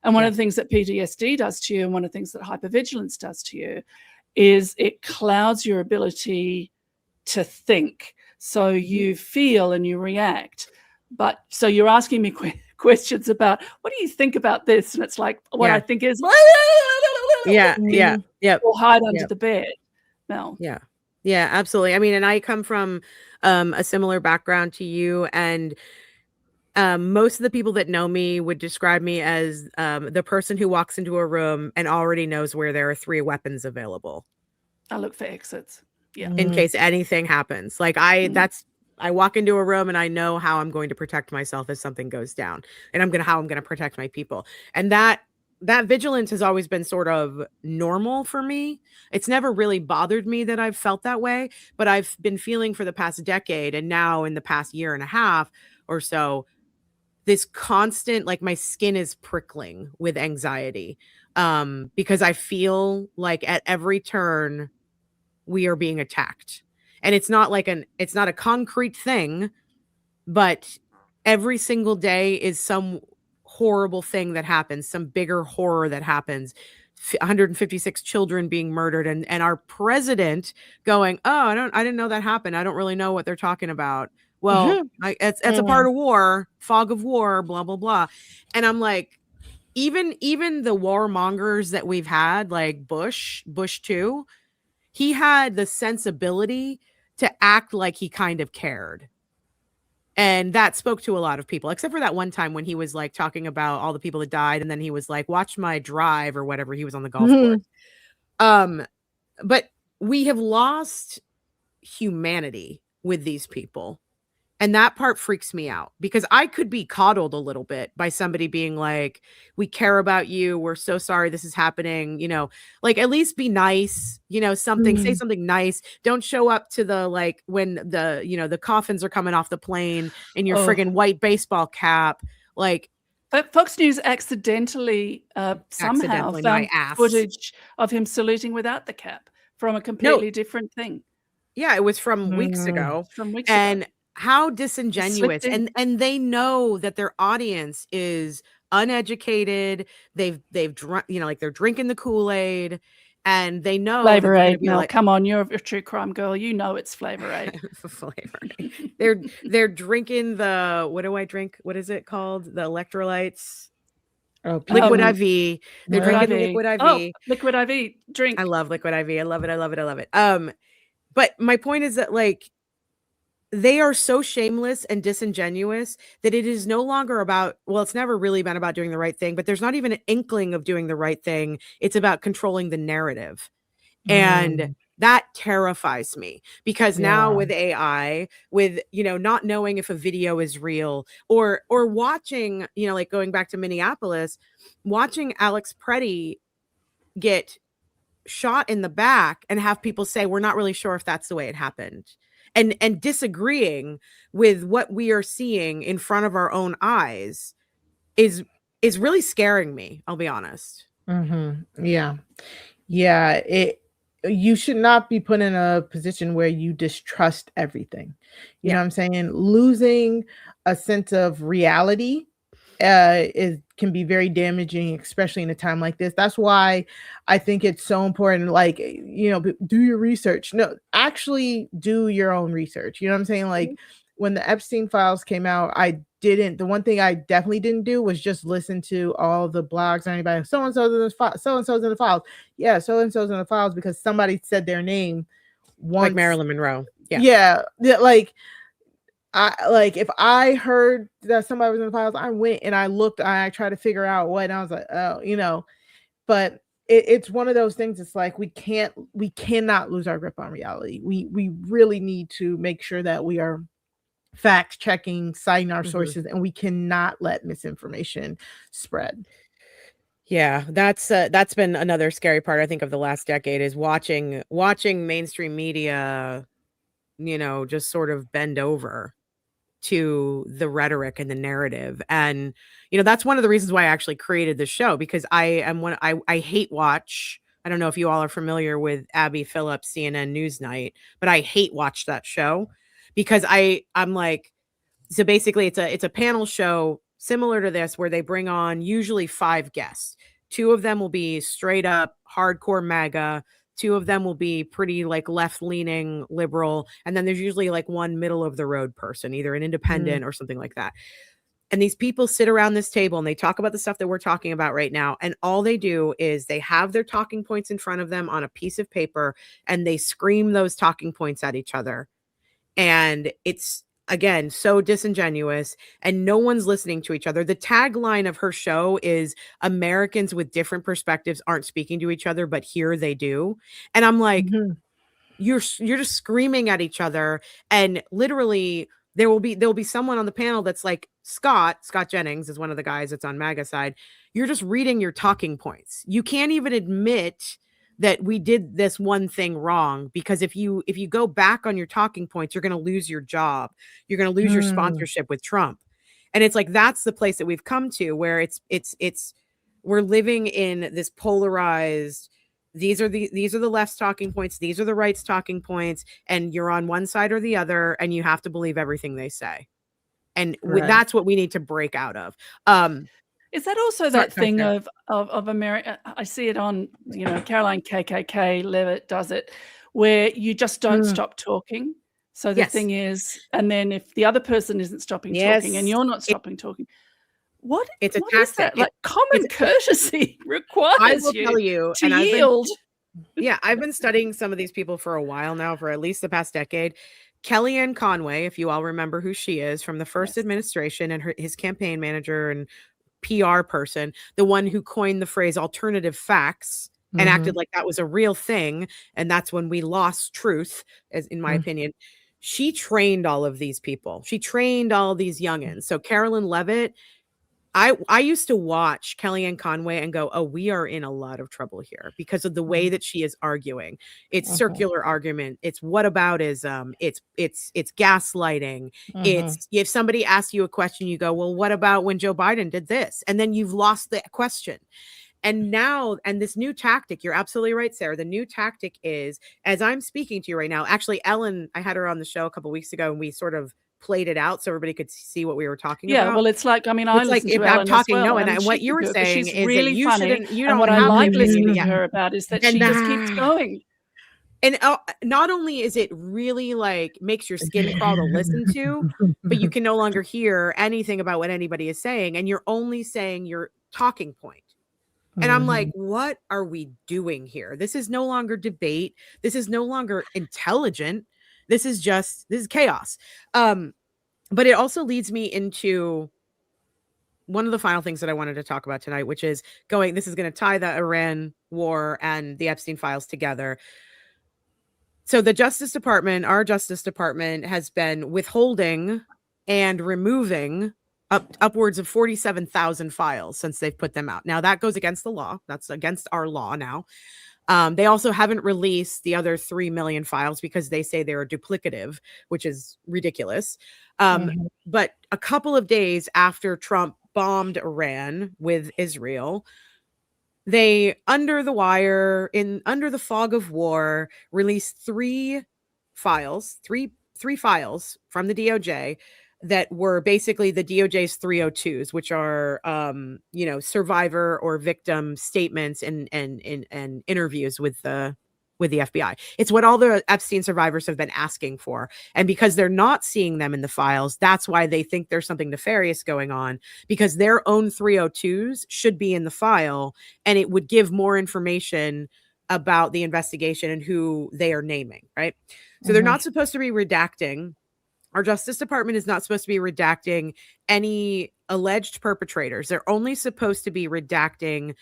And one of the things that PTSD does to you, and one of the things that hypervigilance does to you, is it clouds your ability to think. So you feel and you react. But so you're asking me questions about, what do you think about this? And it's like, what I think is, or hide under the bed. Mel. Yeah, absolutely. I mean, and I come from a similar background to you, and Most of the people that know me would describe me as the person who walks into a room and already knows where there are 3 weapons available. I look for exits. Yeah. In case anything happens. Like I walk into a room and I know how I'm going to protect myself if something goes down, and how I'm going to protect my people. And that vigilance has always been sort of normal for me. It's never really bothered me that I've felt that way, but I've been feeling for the past decade, and now in the past year and a half or so, this constant, like, my skin is prickling with anxiety, because I feel like at every turn we are being attacked. And it's not a concrete thing, but every single day is some horrible thing that happens, some bigger horror that happens. 156 children being murdered, and our president going, "Oh, I didn't know that happened. I don't really know what they're talking about." Well, it's a part of war, fog of war, blah blah blah. And I'm like, even the warmongers that we've had, like Bush too, he had the sensibility to act like he kind of cared. And that spoke to a lot of people, except for that one time when he was like talking about all the people that died. And then he was like, "Watch my drive," or whatever. He was on the golf course. But we have lost humanity with these people. And that part freaks me out, because I could be coddled a little bit by somebody being like, "We care about you. We're so sorry this is happening." Like, at least be nice, say something nice. Don't show up to the, like, when the coffins are coming off the plane in your friggin' white baseball cap. Like, but Fox News accidentally somehow found footage of him saluting without the cap from a completely different thing. Yeah, it was from weeks ago. And how disingenuous. And they know that their audience is uneducated. They've drunk, like, they're drinking the Kool-Aid, and they know Flavor Aid. Mel, like, come on, you're a true crime girl. You know it's Flavor Aid. Flavor Aid. They're drinking the, what do I drink? What is it called? The electrolytes. Liquid IV. They're drinking the Liquid IV. Oh, Liquid IV drink. I love Liquid IV. I love it. But my point is that, like, they are so shameless and disingenuous that it is no longer about, well, it's never really been about doing the right thing, but there's not even an inkling of doing the right thing. It's about controlling the narrative. And that terrifies me, because now with AI, with, not knowing if a video is real, or watching, like, going back to Minneapolis, watching Alex Preddy get shot in the back and have people say, "We're not really sure if that's the way it happened." And disagreeing with what we are seeing in front of our own eyes is really scaring me. I'll be honest. Yeah. You should not be put in a position where you distrust everything. You know what I'm saying? Losing a sense of reality can be very damaging, especially in a time like this. That's why I think it's so important, like, do your research. No, actually do your own research. You know what I'm saying? Like, when the Epstein files came out, the one thing I definitely didn't do was just listen to all the blogs or anybody, so-and-so's in the files. Yeah, so-and-so's in the files because somebody said their name once. Like Marilyn Monroe. Yeah. If I heard that somebody was in the files, I went and I looked, I tried to figure out what, and I was like, oh, but it's one of those things. It's like, we cannot lose our grip on reality. We really need to make sure that we are fact checking, citing our sources, and we cannot let misinformation spread. Yeah, that's been another scary part, I think, of the last decade, is watching mainstream media, just sort of bend over to the rhetoric and the narrative. And, that's one of the reasons why I actually created this show, because I hate watch. I don't know if you all are familiar with Abby Phillips, CNN Newsnight, but I hate watch that show, because I'm like, so basically it's a panel show similar to this, where they bring on usually 5 guests. 2 of them will be straight up hardcore MAGA. 2 of them will be pretty, like, left-leaning liberal. And then there's usually, like, one middle of the road person, either an independent or something like that. And these people sit around this table and they talk about the stuff that we're talking about right now. And all they do is they have their talking points in front of them on a piece of paper, and they scream those talking points at each other. And again, so disingenuous, and no one's listening to each other. The tagline of her show is Americans with different perspectives aren't speaking to each other, but here they do. And I'm like, Mhm. you're just screaming at each other, and literally there'll be someone on the panel that's like, Scott Jennings is one of the guys that's on MAGA side. You're just reading your talking points. You can't even admit that we did this one thing wrong, because if you go back on your talking points, you're going to lose your job. You're going to lose your sponsorship with Trump. And it's like, that's the place that we've come to, where it's we're living in this polarized, these are the left's talking points, these are the right's talking points, and you're on one side or the other, and you have to believe everything they say. And Right. that's what we need to break out of. Is that also that thing of America? I see it on, Caroline KKK Levitt does it, where you just don't stop talking. So the thing is, and then if the other person isn't stopping talking and you're not stopping talking, what is that? Like, common courtesy requires you to yield. I've been studying some of these people for a while now, for at least the past decade. Kellyanne Conway, if you all remember who she is from the first administration, and his campaign manager and PR person, the one who coined the phrase alternative facts and acted like that was a real thing. And that's when we lost truth, as in my opinion. She trained all of these people. She trained all these youngins. So Carolyn Levitt, I used to watch Kellyanne Conway and go, oh, we are in a lot of trouble here because of the way that she is arguing. It's circular argument. It's whataboutism. It's gaslighting. It's, if somebody asks you a question, you go, well, what about when Joe Biden did this? And then you've lost the question. And now, and this new tactic, you're absolutely right, Sarah. The new tactic is, as I'm speaking to you right now, actually, Ellen, I had her on the show a couple of weeks ago, and we sort of played it out so everybody could see what we were talking about. Yeah, well, it's like, I mean, I listen to Ellen as well, and what you were saying is really that you funny, shouldn't, you and don't what I have like to listening to her about is that she just keeps going. And not only is it really like makes your skin crawl to listen to, but you can no longer hear anything about what anybody is saying, and you're only saying your talking point. And I'm like, what are we doing here? This is no longer debate. This is no longer intelligent. This is chaos. But it also leads me into one of the final things that I wanted to talk about tonight, which is this is going to tie the Iran war and the Epstein files together. So the Justice Department, our Justice Department, has been withholding and removing upwards of 47,000 files since they've put them out. Now that goes against the law. That's against our law now. They also haven't released the other 3 million files because they say they're duplicative, which is ridiculous. But a couple of days after Trump bombed Iran with Israel, they, under the wire, under the fog of war, released three files from the DOJ that were basically the DOJ's 302s, which are, survivor or victim statements and interviews with the FBI. It's what all the Epstein survivors have been asking for. And because they're not seeing them in the files, that's why they think there's something nefarious going on, because their own 302s should be in the file, and it would give more information about the investigation and who they are naming, right? So they're not supposed to be redacting. Our Justice Department is not supposed to be redacting any alleged perpetrators. They're only supposed to be redacting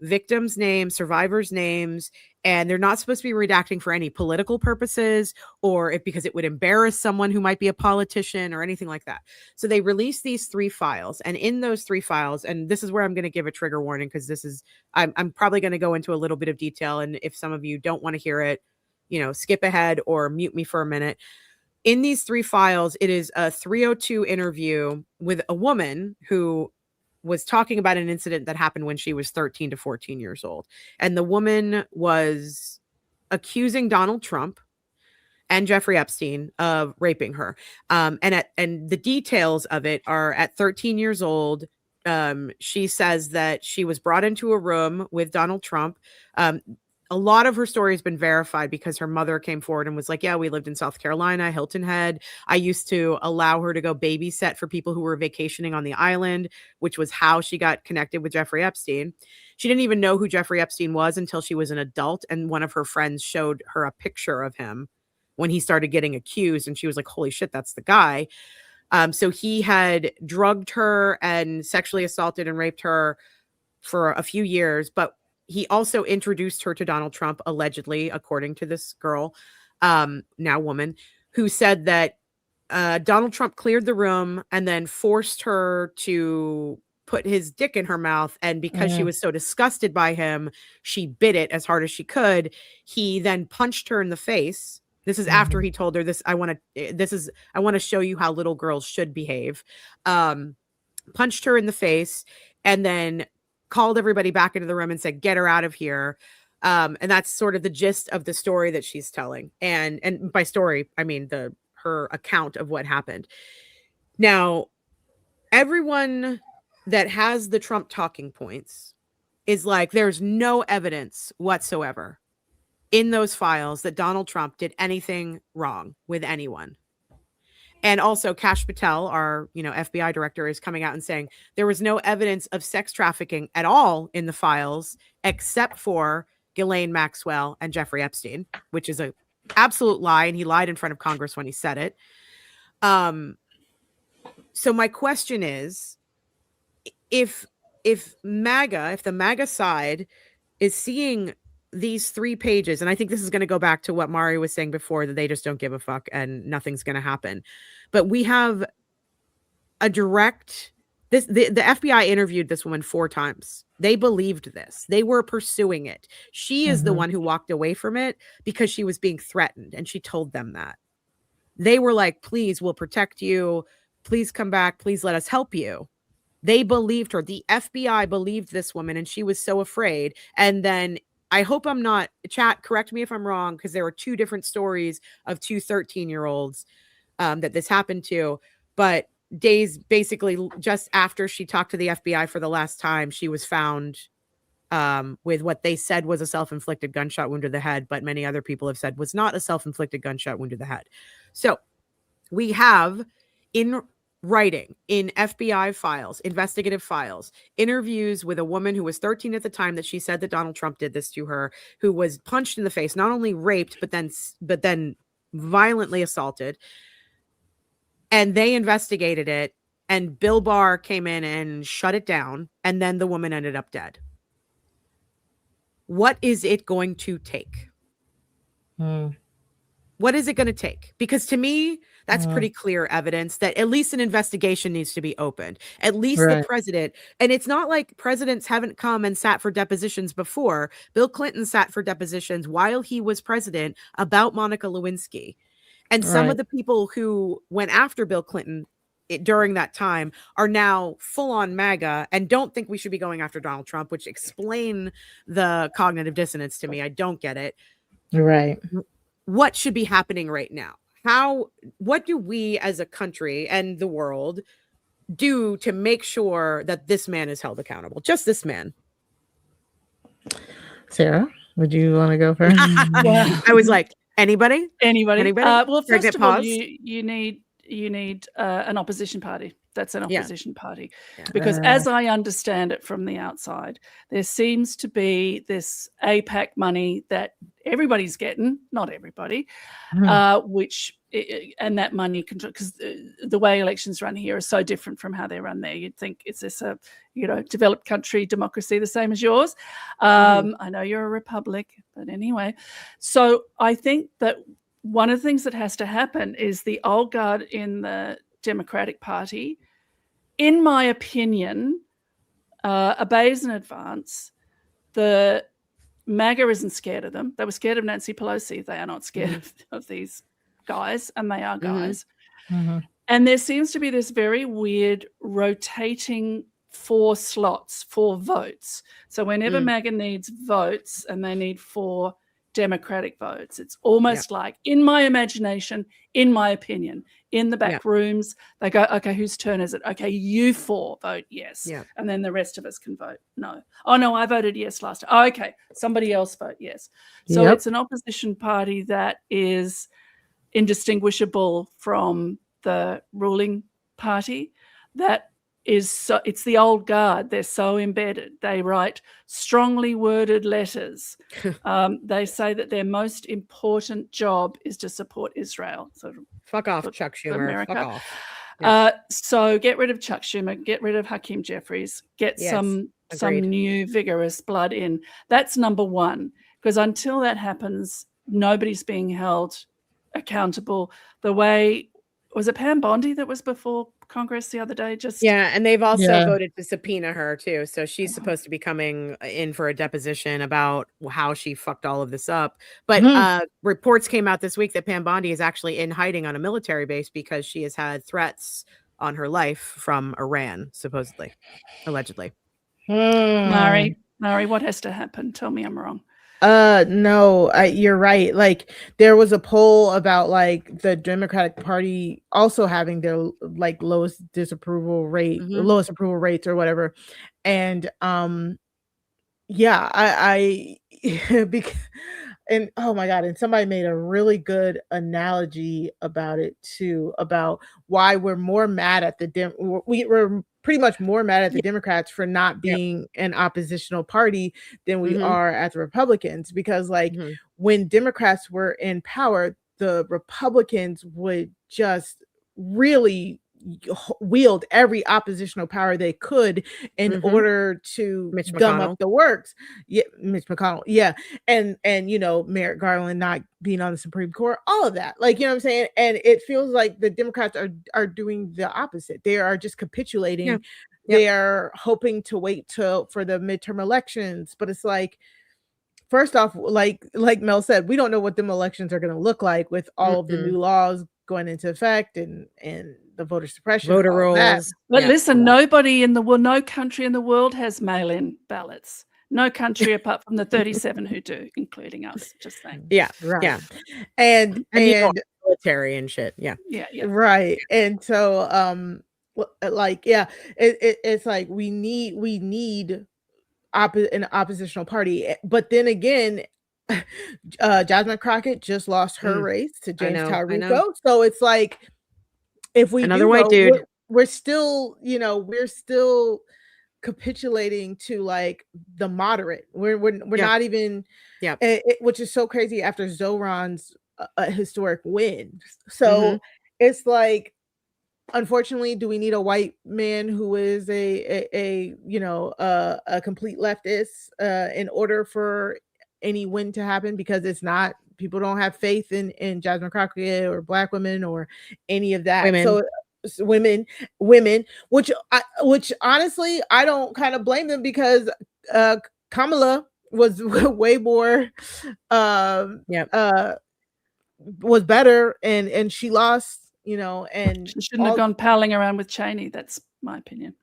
victims' names, survivors' names, and they're not supposed to be redacting for any political purposes or because it would embarrass someone who might be a politician or anything like that. So they released these 3 files, and in those 3 files, and this is where I'm going to give a trigger warning, because I'm probably going to go into a little bit of detail, and if some of you don't want to hear it, skip ahead or mute me for a minute. In these 3 files, it is a 302 interview with a woman who was talking about an incident that happened when she was 13 to 14 years old. And the woman was accusing Donald Trump and Jeffrey Epstein of raping her. And the details of it are, at 13 years old, she says that she was brought into a room with Donald Trump. A lot of her story has been verified because her mother came forward and was like, yeah, we lived in South Carolina, Hilton Head. I used to allow her to go babysit for people who were vacationing on the island, which was how she got connected with Jeffrey Epstein. She didn't even know who Jeffrey Epstein was until she was an adult, and one of her friends showed her a picture of him when he started getting accused, and she was like, holy shit, that's the guy. So he had drugged her and sexually assaulted and raped her for a few years, but he also introduced her to Donald Trump, allegedly, according to this girl, now woman, who said that Donald Trump cleared the room and then forced her to put his dick in her mouth. And because she was so disgusted by him, she bit it as hard as she could. He then punched her in the face. This is after he told her I want to show you how little girls should behave. Punched her in the face and then called everybody back into the room and said, get her out of here. And that's sort of the gist of the story that she's telling. And by story, I mean her account of what happened. Now, everyone that has the Trump talking points is like, there's no evidence whatsoever in those files that Donald Trump did anything wrong with anyone. And also Kash Patel, our FBI director, is coming out and saying there was no evidence of sex trafficking at all in the files, except for Ghislaine Maxwell and Jeffrey Epstein, which is an absolute lie. And he lied in front of Congress when he said it. So my question is, if the MAGA side is seeing these 3 pages, and I think this is going to go back to what Mari was saying before, that they just don't give a fuck and nothing's going to happen. But we have a direct, the FBI interviewed this woman 4 times. They believed this. They were pursuing it. She is the one who walked away from it because she was being threatened, and she told them that. They were like, please, we'll protect you. Please come back. Please let us help you. They believed her. The FBI believed this woman, and she was so afraid. And then I hope I'm not, chat, correct me if I'm wrong, because there were 2 different stories of 2 13-year-olds that this happened to. But days, basically just after she talked to the FBI for the last time, she was found with what they said was a self-inflicted gunshot wound to the head, but many other people have said was not a self-inflicted gunshot wound to the head. So we have in writing, in FBI files, investigative files, interviews with a woman who was 13 at the time that she said that Donald Trump did this to her, who was punched in the face, not only raped, but then violently assaulted. And they investigated it, and Bill Barr came in and shut it down, and then the woman ended up dead. What is it going to take? What is it going to take? Because to me, that's pretty clear evidence that at least an investigation needs to be opened. At least the president. And it's not like presidents haven't come and sat for depositions before. Bill Clinton sat for depositions while he was president about Monica Lewinsky. And some of the people who went after Bill Clinton during that time are now full on MAGA and don't think we should be going after Donald Trump, which explain the cognitive dissonance to me. I don't get it. Right. What should be happening right now? What do we as a country and the world do to make sure that this man is held accountable? Just this man. Sarah, would you want to go first? I was like, anybody? Well, first Pregnant of all, pause? you need an opposition party. That's an opposition party. Yeah. Because as I understand it from the outside, there seems to be this APAC money that everybody's getting, not everybody, and that money control, because the way elections run here are so different from how they run there. You'd think, is this a developed country democracy the same as yours? I know you're a republic, but anyway. So I think that one of the things that has to happen is the old guard in the Democratic Party, in my opinion, obeys in advance. The MAGA isn't scared of them. They were scared of Nancy Pelosi. They are not scared of these guys, and they are guys. And there seems to be this very weird rotating 4 slots, 4 votes. So whenever MAGA needs votes and they need 4 Democratic votes, it's almost like, in my imagination, in my opinion, in the back rooms, they go, okay, whose turn is it? Okay, you 4 vote yes. And then the rest of us can vote no. Oh, no, I voted yes last time. Oh, okay, somebody else vote yes. So it's an opposition party that is indistinguishable from the ruling party, that it's the old guard. They're so embedded. They write strongly worded letters. They say that their most important job is to support Israel. So Fuck off, Chuck Schumer. America. Fuck off. Yeah. So get rid of Chuck Schumer, get rid of Hakeem Jeffries, get some new vigorous blood in. That's number one, because until that happens, nobody's being held accountable. The way, was it Pam Bondi that was before Congress the other day? And they've also voted to subpoena her too. So she's supposed to be coming in for a deposition about how she fucked all of this up. But reports came out this week that Pam Bondi is actually in hiding on a military base because she has had threats on her life from Iran, supposedly, allegedly. Mari, what has to happen? Tell me I'm wrong. No, you're right. Like, there was a poll about like the Democratic Party also having their like lowest approval rates or whatever. And I because, and oh my God, and somebody made a really good analogy about it too, about why we're more mad at we're pretty much more mad at the Democrats for not being an oppositional party than we are at the Republicans, because like when Democrats were in power, the Republicans would just really wield every oppositional power they could in order to gum up the works. Mitch McConnell. And Merrick Garland not being on the Supreme Court, all of that. Like, you know what I'm saying? And it feels like the Democrats are doing the opposite. They are just capitulating. They are hoping to wait for the midterm elections. But it's like, first off, like Mel said, we don't know what them elections are going to look like with all of the new laws going into effect and the voter suppression, voter rolls. But listen, no country in the world has mail-in ballots. No country apart from the 37 who do, including us. Just saying. And military and shit. Right. And so it's like we need an oppositional party. But then again, Jasmine Crockett just lost her race to James Tallarico. So it's like, if we another white dude, we're still capitulating to like the moderate. We're not even, which is so crazy after Zoran's historic win. So it's like, unfortunately, do we need a white man who is a complete leftist in order for any win to happen? Because it's not. People don't have faith in Jasmine Crockett or Black women or any of that. So women, which honestly, I don't kind of blame them, because Kamala was way more was better, and she lost, and she shouldn't have gone palling around with Cheney. That's my opinion.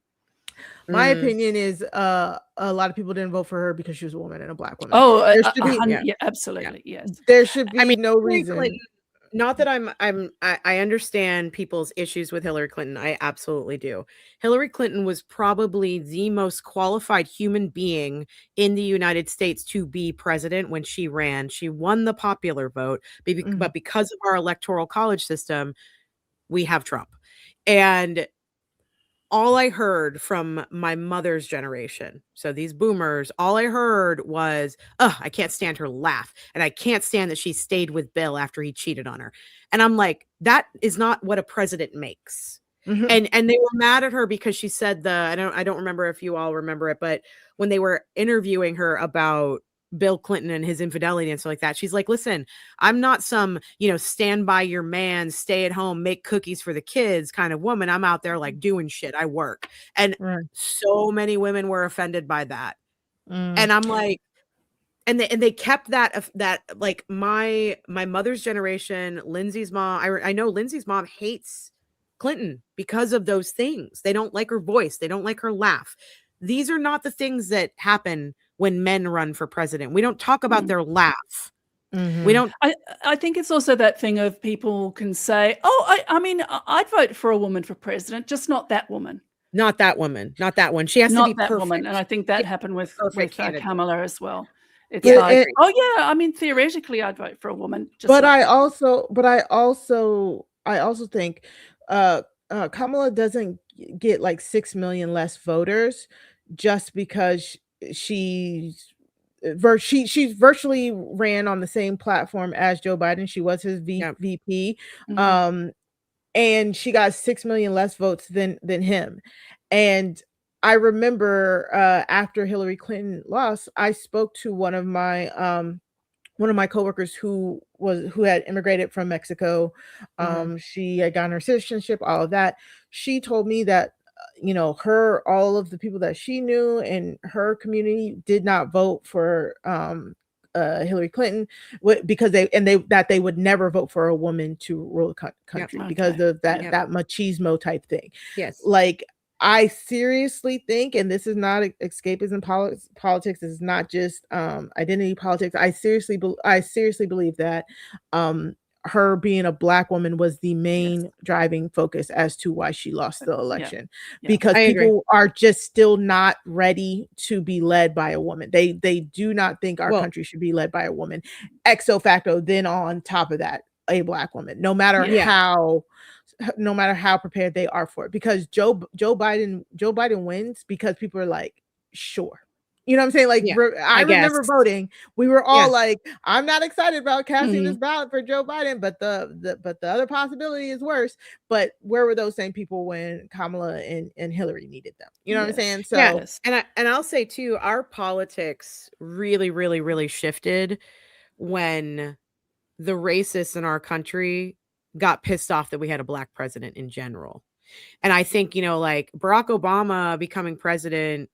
My opinion is a lot of people didn't vote for her because she was a woman and a Black woman. Absolutely. Yes. There should be no reason. Clinton, not that I understand people's issues with Hillary Clinton. I absolutely do. Hillary Clinton was probably the most qualified human being in the United States to be president when she ran. She won the popular vote, but because of our electoral college system, we have Trump. And all I heard from my mother's generation, so these boomers, all I heard was, I can't stand her laugh. And I can't stand that she stayed with Bill after he cheated on her. And I'm like, that is not what a president makes. And they were mad at her because she said I don't remember if you all remember it, but when they were interviewing her about Bill Clinton and his infidelity and stuff like that, she's like, listen, I'm not some, stand by your man, stay at home, make cookies for the kids kind of woman. I'm out there like doing shit. I work. And so many women were offended by that. And I'm like, and they kept that like my mother's generation, Lindsay's mom. I know Lindsay's mom hates Clinton because of those things. They don't like her voice. They don't like her laugh. These are not the things that happen when men run for president. We don't talk about their laugh. We don't. I think it's also that thing of people can say, I mean, I'd vote for a woman for president, just not that woman. Not that woman. Not that one. She has to be that perfect. And I think that happened with Kamala as well. It's I mean, theoretically, I'd vote for a woman. But I also think Kamala doesn't get like 6 million less voters just because she's she's virtually ran on the same platform as Joe Biden. She was his Yep. VP. Mhm. And she got 6 million less votes than him. And I remember after Hillary Clinton lost, I spoke to one of my coworkers who had immigrated from Mexico. She had gotten her citizenship, all of that. She told me that all of the people that she knew in her community did not vote for Hillary Clinton because they would never vote for a woman to rule the country because Okay. of that machismo type thing. Yes. Like, I seriously think, and this is not escapism politics, this is not just identity politics. I seriously believe that her being a Black woman was the main driving focus as to why she lost the election. Because I agree. people are just still not ready to be led by a woman. They do not think our country should be led by a woman. Ex facto, then on top of that, a Black woman, no matter how prepared they are for it. Because Joe Biden wins because people are like, sure. You know what I'm saying? Like, I remember voting. We were all like, I'm not excited about casting this ballot for Joe Biden, but the other possibility is worse. But where were those same people when Kamala and Hillary needed them? You know what I'm saying? So and I'll say too, our politics really, really, really shifted when the racists in our country got pissed off that we had a Black president in general. And I think, like Barack Obama becoming president,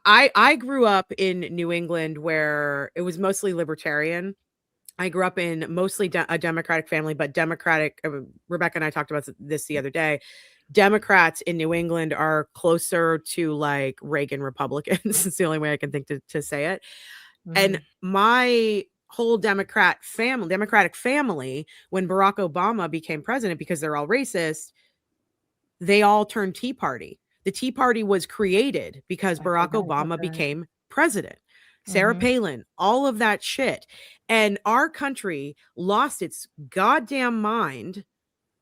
I grew up in New England where it was mostly libertarian. I grew up in mostly a Democratic family, but Rebecca and I talked about this the other day. Democrats in New England are closer to like Reagan Republicans. It's the only way I can think to say it. And my whole Democratic family, when Barack Obama became president, because they're all racist, they all turned Tea Party. The Tea Party was created because Barack Obama became president. Sarah Palin, all of that shit. And our country lost its goddamn mind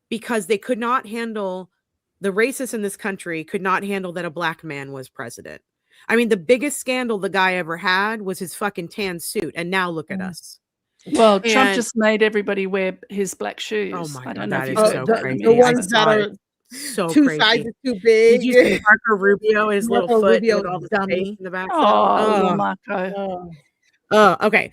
because they could not handle, the racists in this country could not handle that a Black man was president. I mean, the biggest scandal the guy ever had was his fucking tan suit. And now look at us. Well, Trump just made everybody wear his black shoes. Oh my God, I don't know that if is you've so heard crazy. The ones that are so 2 crazy. sizes too big. Did you see Marco Rubio, his little foot Rubio with all the dummy. space in the back? Oh, Marco. Oh, okay.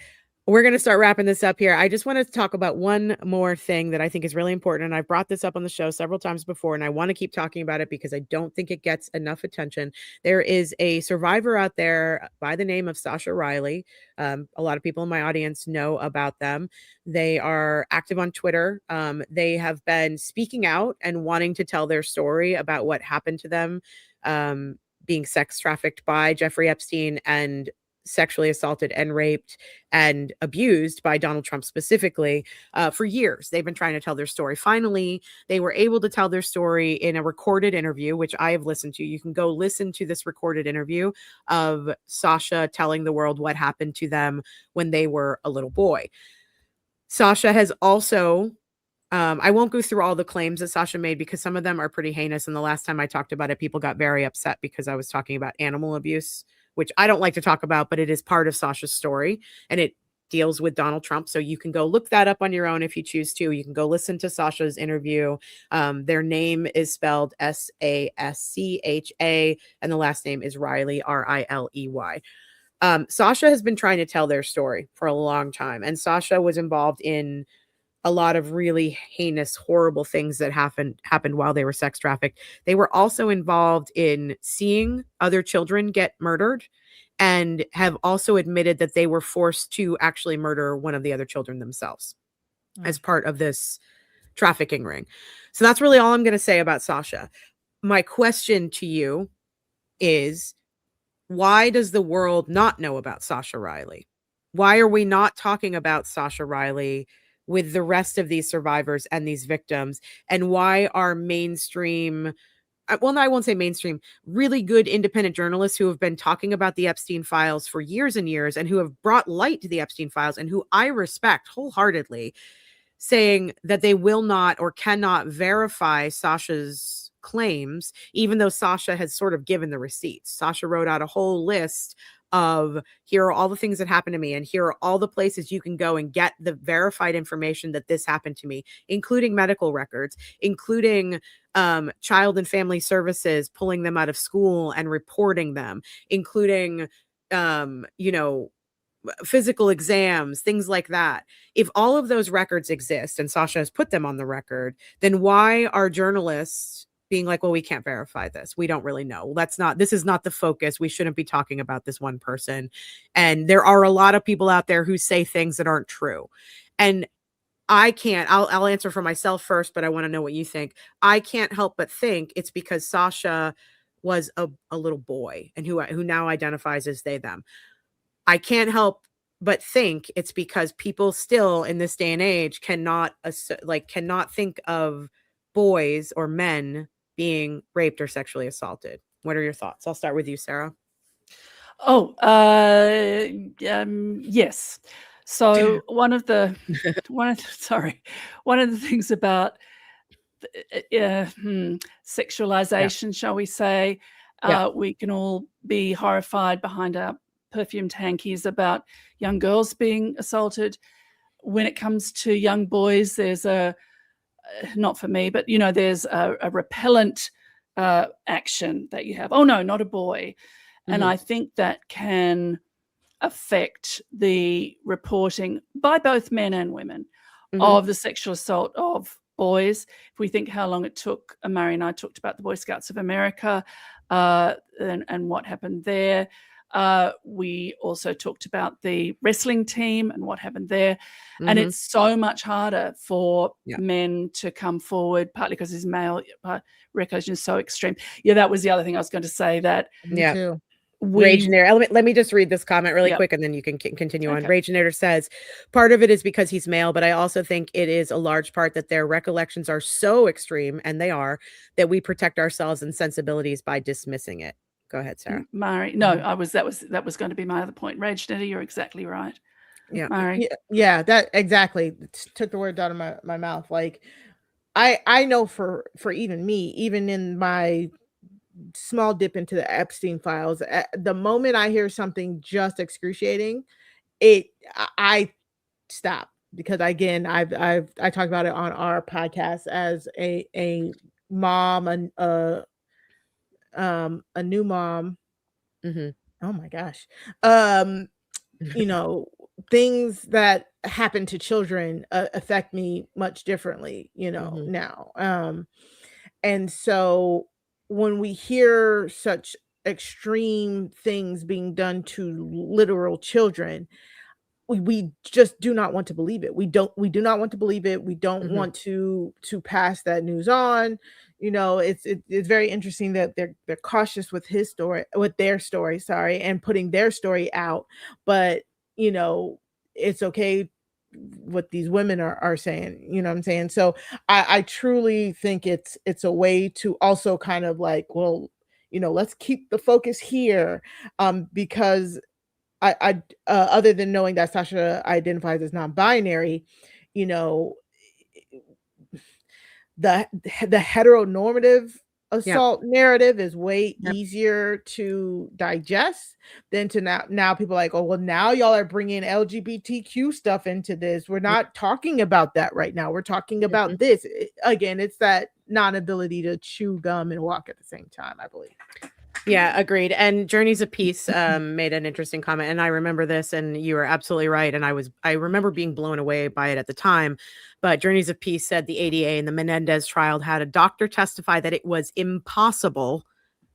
We're going to start wrapping this up here. I just want to talk about one more thing that I think is really important. And I've brought this up on the show several times before, and I want to keep talking about it because I don't think it gets enough attention. There is a survivor out there by the name of Sascha Riley. A lot of people in my audience know about them. They are active on Twitter. They have been speaking out and wanting to tell their story about what happened to them, being sex trafficked by Jeffrey Epstein and sexually assaulted and raped and abused by Donald Trump specifically for years. They've been trying to tell their story. Finally, they were able to tell their story in a recorded interview, which I have listened to. You can go listen to this recorded interview of Sascha telling the world what happened to them when they were a little boy. Sascha has also, I won't go through all the claims that Sascha made because some of them are pretty heinous. And the last time I talked about it, people got very upset because I was talking about animal abuse, which I don't like to talk about, but it is part of Sascha's story and it deals with Donald Trump. So you can go look that up on your own if you choose to. You can go listen to Sascha's interview. Their name is spelled Sascha, and the last name is Riley, Riley. Sascha has been trying to tell their story for a long time. And Sascha was involved in a lot of really heinous, horrible things that happened while they were sex trafficked. They were also involved in seeing other children get murdered and have also admitted that they were forced to actually murder one of the other children themselves as part of this trafficking ring. So that's really all I'm going to say about Sascha. My question to you is, why does the world not know about Sascha Riley? Why are we not talking about Sascha Riley with the rest of these survivors and these victims? And why are mainstream, well, no, I won't say mainstream, really good independent journalists who have been talking about the Epstein files for years and years and who have brought light to the Epstein files and who I respect wholeheartedly, saying that they will not or cannot verify Sascha's claims, even though Sascha has sort of given the receipts. Sascha wrote out a whole list of, here are all the things that happened to me, and here are all the places you can go and get the verified information that this happened to me, including medical records, including child and family services pulling them out of school and reporting them, including physical exams, things like that. If all of those records exist and Sascha has put them on the record, then why are journalists being like, well, we can't verify this. We don't really know. This is not the focus. We shouldn't be talking about this one person. And there are a lot of people out there who say things that aren't true. And I'll answer for myself first, but I want to know what you think. I can't help but think it's because Sascha was a little boy and who now identifies as they, them. I can't help but think it's because people still in this day and age cannot think of boys or men being raped or sexually assaulted. What are your thoughts? I'll start with you, Sarah. Yes. So one of the things about sexualization, shall we say, we can all be horrified behind our perfumed hankies about young girls being assaulted. When it comes to young boys, there's not for me, but there's a repellent action that you have. Oh no, not a boy. And I think that can affect the reporting by both men and women of the sexual assault of boys. If we think how long it took, Murray and I talked about the Boy Scouts of America and what happened there. We also talked about the wrestling team and what happened there. And it's so much harder for men to come forward, partly because his male recollection is so extreme. Yeah, that was the other thing I was going to say. That too. Ragenator, let me just read this comment really quick and then you can continue on. Ragenator says, part of it is because he's male, but I also think it is a large part that their recollections are so extreme, and they are, that we protect ourselves and sensibilities by dismissing it. Go ahead, Sarah. Murray. No, that was going to be my other point. Ragenator, you're exactly right. Yeah. Murray. Yeah, that exactly took the word out of my mouth. Like I know for even me, even in my small dip into the Epstein files, the moment I hear something just excruciating, I stop, because again, I talked about it on our podcast as a mom, a new mom. Oh my gosh. Things that happen to children affect me much differently, now. And so when we hear such extreme things being done to literal children, we just do not want to believe it. We do not want to believe it. We don't want to pass that news on. It's very interesting that they're cautious with their story, and putting their story out. But it's okay what these women are saying. You know what I'm saying? So I truly think it's a way to also kind of like, well, let's keep the focus here, because I other than knowing that Sascha identifies as non-binary, the heteronormative assault narrative is way easier to digest than to now people are like, oh, well, now y'all are bringing LGBTQ stuff into this. We're not talking about that right now. We're talking about this. Again, it's that non-ability to chew gum and walk at the same time, I believe. Yeah, agreed. And Journeys of Peace made an interesting comment, and I remember this, and you were absolutely right. And I remember being blown away by it at the time. But Journeys of Peace said the ADA in the Menendez trial had a doctor testify that it was impossible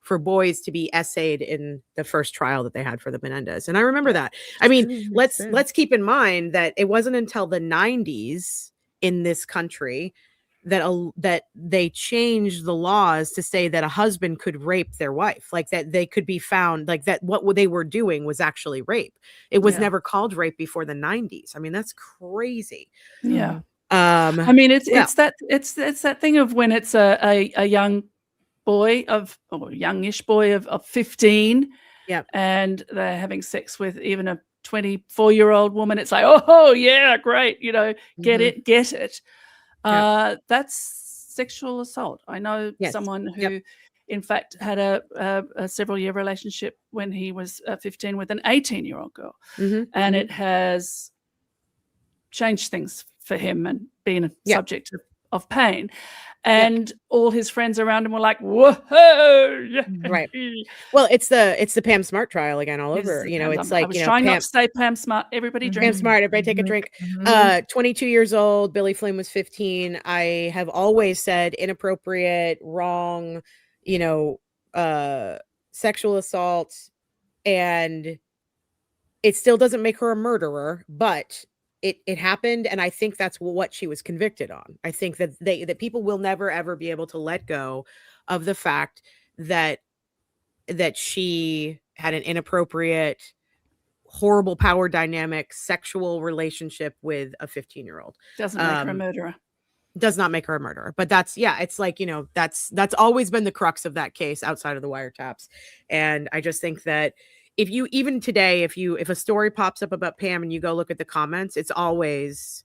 for boys to be essayed in the first trial that they had for the Menendez. And I remember that. I mean, let's keep in mind that it wasn't until the 90s in this country that they changed the laws to say that a husband could rape their wife, like that they could be found, like that what they were doing was actually rape. It was never called rape before the 90s. I mean, that's crazy. Yeah. I mean, it's that thing of when it's a young boy youngish boy of 15, and they're having sex with even a 24-year-old woman, it's like, oh yeah, great, get it. That's sexual assault. I know someone who in fact had a several-year relationship when he was 15 with an 18-year-old girl, and it has changed things for him and been a subject of pain. And all his friends around him were like, whoa, right. Well, it's the Pam Smart trial again all over. It's like, I was trying not to say Pam Smart. Everybody drink. Pam Smart, everybody take a drink. 22 years old, Billy Flynn was 15. I have always said inappropriate, wrong, sexual assault, and it still doesn't make her a murderer, but it happened, and I think that's what she was convicted on. I think that people will never ever be able to let go of the fact that she had an inappropriate, horrible power dynamic sexual relationship with a 15-year-old. Doesn't make her a murderer. Does not make her a murderer. But that's it's like, that's always been the crux of that case outside of the wiretaps. And I just think that even today, if a story pops up about Pam and you go look at the comments, it's always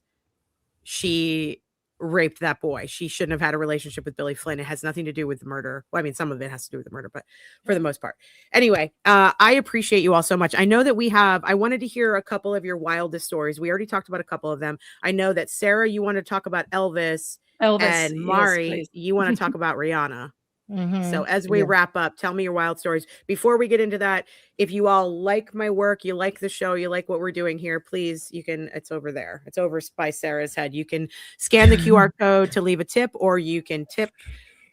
she raped that boy. She shouldn't have had a relationship with Billy Flynn. It has nothing to do with the murder. Well, I mean, some of it has to do with the murder, but for the most part. Anyway, I appreciate you all so much. I know that I wanted to hear a couple of your wildest stories. We already talked about a couple of them. I know that Sarah, you want to talk about Elvis, and Mari, you want to talk about Rihanna. So as we wrap up, tell me your wild stories. Before we get into that, if you all like my work, you like the show, you like what we're doing here, please, it's over there. It's over by Sarah's head. You can scan the QR code to leave a tip, or you can tip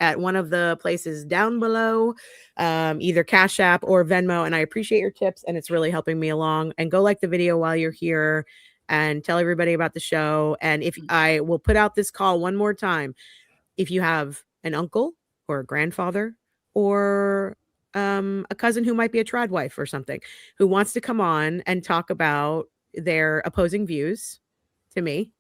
at one of the places down below, either Cash App or Venmo. And I appreciate your tips, and it's really helping me along. And go like the video while you're here and tell everybody about the show. And if I will put out this call one more time, if you have an uncle or a grandfather or a cousin who might be a trad wife or something who wants to come on and talk about their opposing views to me,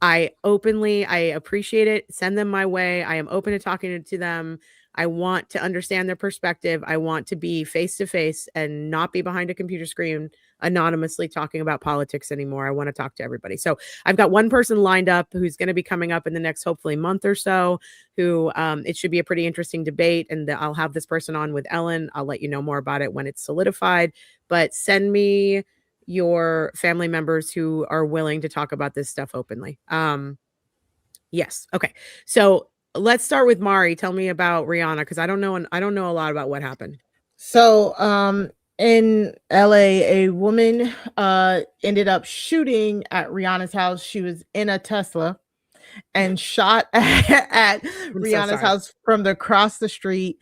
I appreciate it. Send them my way. I am open to talking to them. I want to understand their perspective. I want to be face to face and not be behind a computer screen anonymously talking about politics anymore. I want to talk to everybody. So I've got one person lined up who's going to be coming up in the next, hopefully, month or so, who it should be a pretty interesting debate. And I'll have this person on with Ellen. I'll let you know more about it when it's solidified. But send me your family members who are willing to talk about this stuff openly. Yes. Okay. So let's start with Mari. Tell me about Rihanna, because I don't know a lot about what happened. So in LA, a woman ended up shooting at Rihanna's house. She was in a Tesla and shot at Rihanna's house from across the street.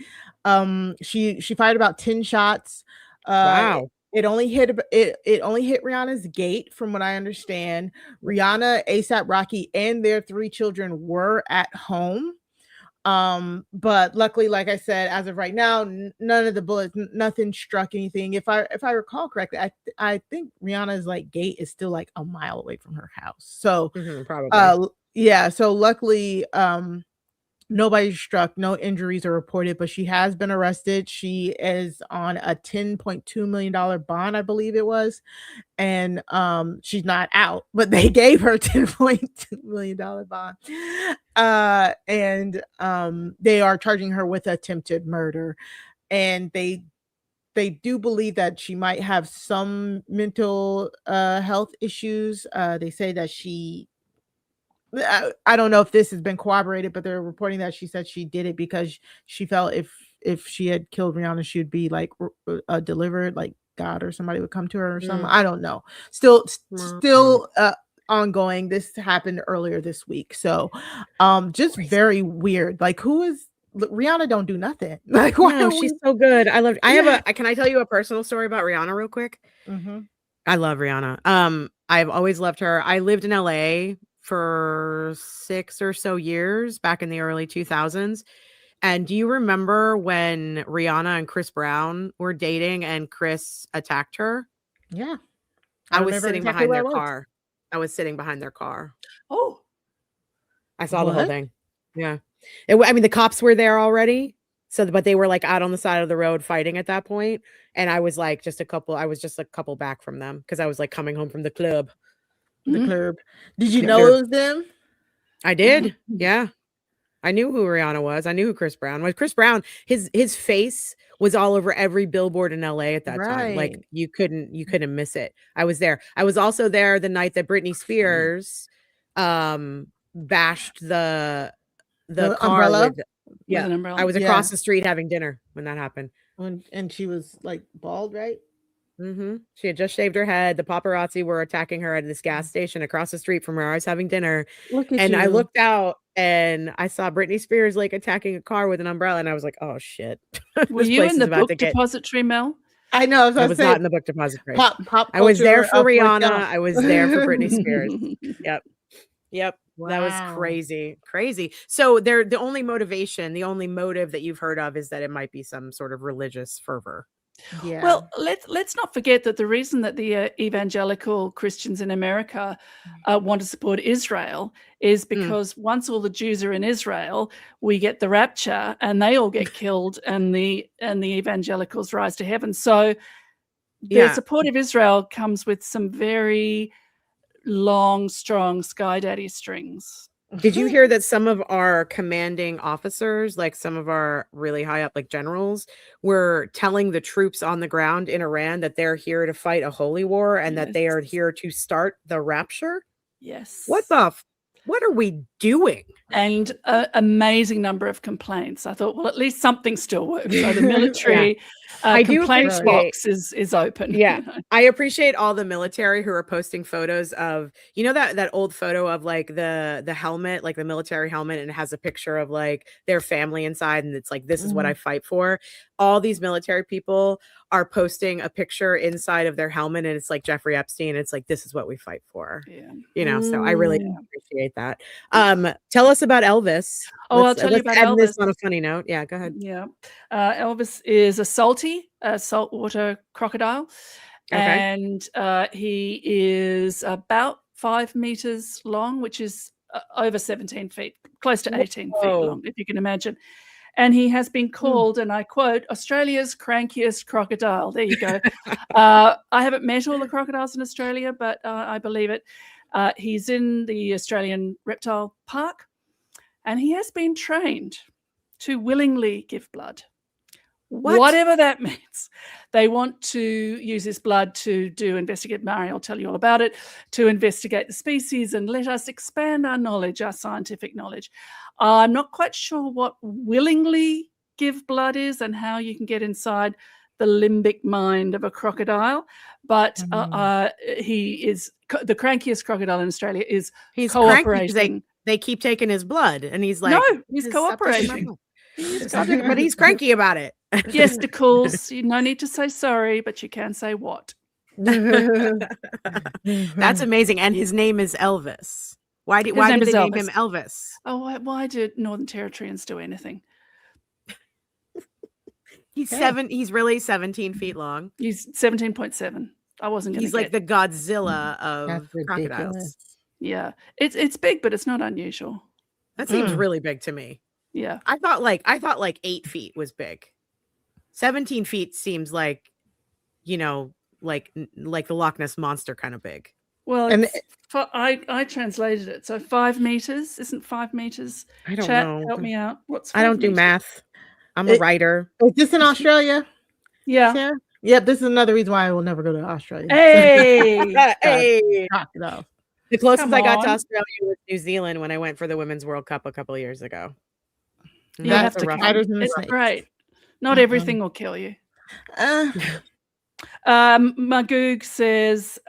She fired about 10 shots. Wow. It only hit Rihanna's gate, from what I understand. Rihanna, A$AP Rocky, and their 3 children were at home. But luckily, like I said, as of right now, none of the bullets, nothing struck anything. If I recall correctly, I think Rihanna's gate is still a mile away from her house. So probably. So luckily, nobody struck, no injuries are reported, but she has been arrested. She is on a $10.2 million bond, I believe it was. And she's not out, but they gave her $10.2 million bond. And they are charging her with attempted murder. And they do believe that she might have some mental health issues. They say that I don't know if this has been corroborated, but they're reporting that she said she did it because she felt if she had killed Rihanna, she would be delivered, God or somebody would come to her or something. I don't know. Still ongoing. This happened earlier this week. So just very weird. Rihanna don't do nothing. No, she's so good. Can I tell you a personal story about Rihanna real quick? I love Rihanna. I've always loved her. I lived in LA for 6 or so years back in the early 2000s. And do you remember when Rihanna and Chris Brown were dating and Chris attacked her? Yeah. I was sitting behind their car. I was sitting behind their car. Oh. I saw the whole thing. Yeah. The cops were there already. So, but they were like out on the side of the road fighting at that point, and I was like just a couple back from them because I was like coming home from the club. The Mhm. club. Did you Yeah. know it was them? I did. Yeah. I knew who Rihanna was. I knew who Chris Brown was. Chris Brown, his face was all over every billboard in LA at that time. Like Right. you couldn't miss it. I was there. I was also there the night that Britney Spears bashed the The car umbrella? with With an umbrella. I was Yeah. across the street having dinner when that happened. And she was like bald, right? She had just shaved her head. The paparazzi were attacking her at this gas station across the street from where I was having dinner. Look at And you. I looked out and I saw Britney Spears like attacking a car with an umbrella, and I was like, "Oh shit!" Were This you place in is the about book to get. depository, Mel? I know. I was not in the book depository. pop I was there culture for of wake Rihanna. up. I was there for Britney Spears. Yep. That was Wow. crazy. So the only motive that you've heard of is that it might be some sort of religious fervor. Yeah. Well, let's not forget that the reason that the evangelical Christians in America want to support Israel is because once all the Jews are in Israel, we get the rapture and they all get killed, and the evangelicals rise to heaven. So the support of Israel comes with some very long, strong sky daddy strings. Did you hear that some of our commanding officers, like some of our really high up, like generals, were telling the troops on the ground in Iran that they're here to fight a holy war and that they are here to start the rapture? Yes. What are we doing? And an amazing number of complaints. I thought, well, at least something still works. So the military I do complaints appreciate- box is open. Yeah. I appreciate all the military who are posting photos of, you know, that old photo of like the helmet, like the military helmet, and it has a picture of like their family inside, and it's like, this is what I fight for. All these military people are posting a picture inside of their helmet, and it's like Jeffrey Epstein. It's like, this is what we fight for. Yeah. You know, so I really appreciate that. Tell us about Elvis. I'll tell you about end this Elvis. on a funny note. Yeah, go ahead. Yeah. Elvis is a saltwater crocodile. Okay. And he is about 5 meters long, which is over 17 feet, close to 18 feet long, if you can imagine. And he has been called, and I quote, Australia's crankiest crocodile. There you go. I haven't met all the crocodiles in Australia, but I believe it. He's in the Australian Reptile Park, and he has been trained to willingly give blood. Whatever that means. They want to use his blood to investigate. Mari will tell you all about it, to investigate the species and let us expand our knowledge, our scientific knowledge. I'm not quite sure what willingly give blood is and how you can get inside the limbic mind of a crocodile, but he is the crankiest crocodile in Australia. He's cooperating. Cranky, they keep taking his blood, and he's like, no, he's cooperating. But he's cranky about it. Gesticles. No need to say sorry, but you can say what. That's amazing. And his name is Elvis. Why did they name him Elvis? Oh, why did Northern Territorians do anything? He's really 17 feet long. He's 17.7. I wasn't going to. He's like the Godzilla of crocodiles. ridiculous. Yeah, it's big, but it's not unusual. That seems really big to me. Yeah, I thought like 8 feet was big. 17 feet seems like, you know, like the Loch Ness monster kind of big. Well, I translated it. So 5 meters isn't 5 meters. I don't Chat, know. help me out. What's 5 I don't do meters? math. I'm a writer. Is this in Australia? Yeah. Sarah? Yep, this is another reason why I will never go to Australia. Hey. Hey, Crocodiles. the closest Come I got to on. Australia was New Zealand when I went for the Women's World Cup a couple of years ago. You have That's to the come. spiders and the It's snakes. great. Not everything will kill you. Uh, Magoog says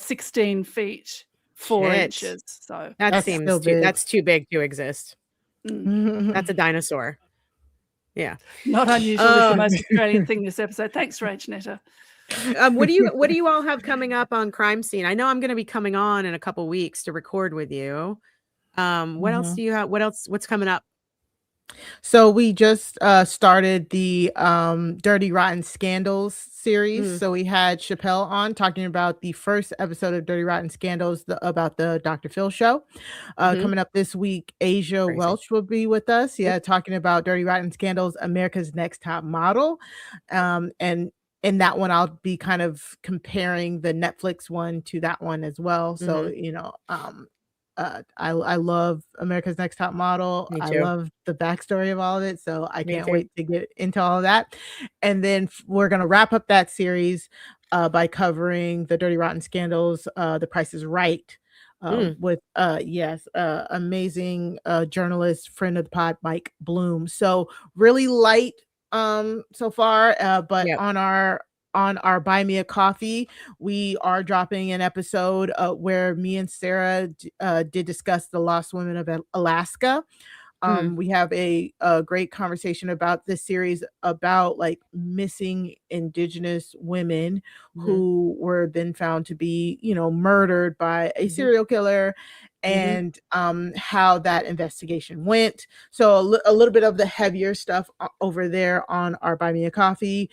16 feet, 4 Shit. inches. So That That's seems still big. that's too big to exist. That's a dinosaur. Yeah. not unusual. It's the most Australian thing this episode. Thanks, Rach Netta. What do you all have coming up on Crime Scene? I know I'm going to be coming on in a couple weeks to record with you. What else do you have? What's coming up? So we just started the Dirty Rotten Scandals series. Mm. So we had Chappelle on talking about the first episode of Dirty Rotten Scandals about the Dr. Phil show. Mhm. Coming up this week, Asia Crazy. Welch will be with us. Yeah, talking about Dirty Rotten Scandals, America's Next Top Model. And in that one, I'll be kind of comparing the Netflix one to that one as well. So, Mhm. I love America's Next Top Model. Me I too. love the backstory of all of it, so I Me can't too. wait to get into all of that. And then we're gonna wrap up that series by covering the Dirty Rotten Scandals, The Price is Right, with amazing journalist, friend of the pod, Mike Bloom. So really light so far, but Yep. on our Buy Me a Coffee, we are dropping an episode where me and Sarah did discuss the lost women of Alaska. We have a great conversation about this series about like missing Indigenous women Mhm. who were then found to be, murdered by a Mhm. serial killer, Mhm. and how that investigation went. So a little bit of the heavier stuff over there on our Buy Me a Coffee.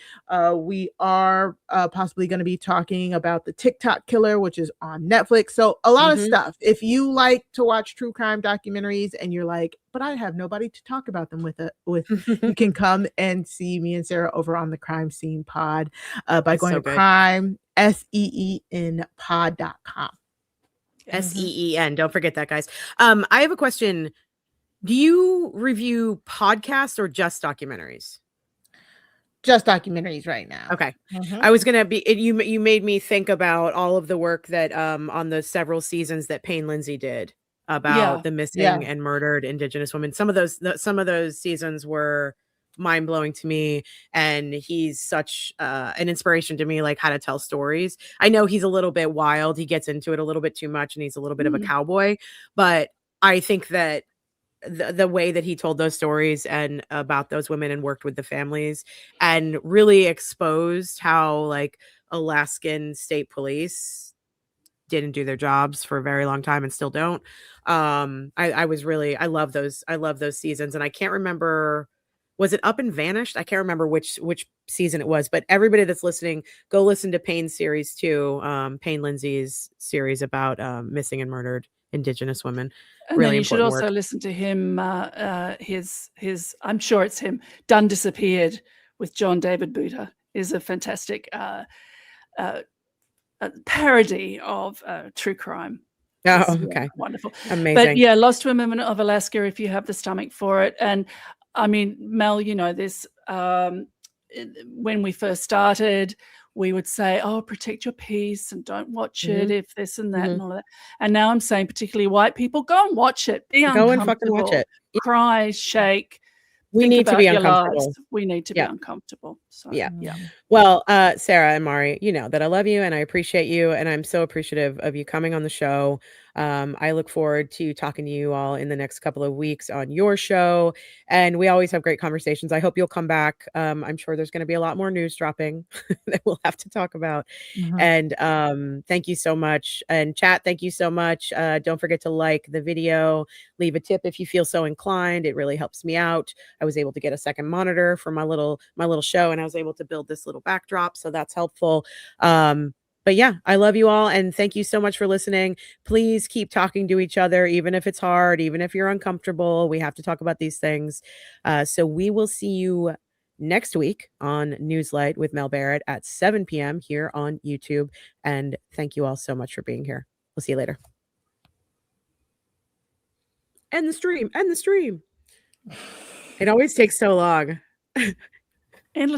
We are possibly going to be talking about the TikTok killer, which is on Netflix. So a lot of Mhm. stuff. If you like to watch true crime documentaries and you're like, but I have nobody to talk about them with, you can come and see me and Sarah over on the Crime Scene Pod by It's going so to good. crime, SEEN pod.com. SEEN. Don't forget that, guys. I have a question. Do you review podcasts or just documentaries? Just documentaries right now. Okay. Mhm. I was gonna be you made me think about all of the work that on the several seasons that Payne Lindsay did about the missing Yeah. and murdered Indigenous women. Some of those seasons were mind-blowing to me, and he's such an inspiration to me, like how to tell stories. I know he's a little bit wild, he gets into it a little bit too much, and he's a little bit of a cowboy, but I think that the way that he told those stories and about those women and worked with the families and really exposed how like Alaskan state police didn't do their jobs for a very long time and still don't. I love those seasons, and I can't remember, was it Up and Vanished? I can't remember which season it was, but everybody that's listening, go listen to Payne's series too. Payne Lindsay's series about missing and murdered Indigenous women. And Really then you should important also work. listen to him, his I'm sure it's him, Done Disappeared with John David Buter is a fantastic parody of true crime. It's Oh, okay. wonderful. Amazing. But yeah, Lost Women of Alaska, if you have the stomach for it. And I mean, Mel, you know this, when we first started, we would say, oh, protect your peace and don't watch it if this and that and all of that. And now I'm saying, particularly white people, go and watch it. Be Go and fucking watch uncomfortable. it. Yeah. Cry, shake. We Think need to about be your uncomfortable. lives. We need to be Yeah. uncomfortable. So Yeah. yeah. Well, Sarah and Mari, you know that I love you and I appreciate you, and I'm so appreciative of you coming on the show. I look forward to talking to you all in the next couple of weeks on your show, and we always have great conversations. I hope you'll come back. I'm sure there's going to be a lot more news dropping that we'll have to talk about. And thank you so much. And chat, thank you so much. Don't forget to like the video, leave a tip if you feel so inclined. It really helps me out. I was able to get a second monitor for my little show, and I was able to build this little backdrop, so that's helpful. But yeah, I love you all, and thank you so much for listening. Please keep talking to each other, even if it's hard, even if you're uncomfortable. We have to talk about these things. So we will see you next week on Newslight with Mel Barrett at 7 p.m. here on YouTube. And thank you all so much for being here. We'll see you later. End the stream. End the stream. It always takes so long.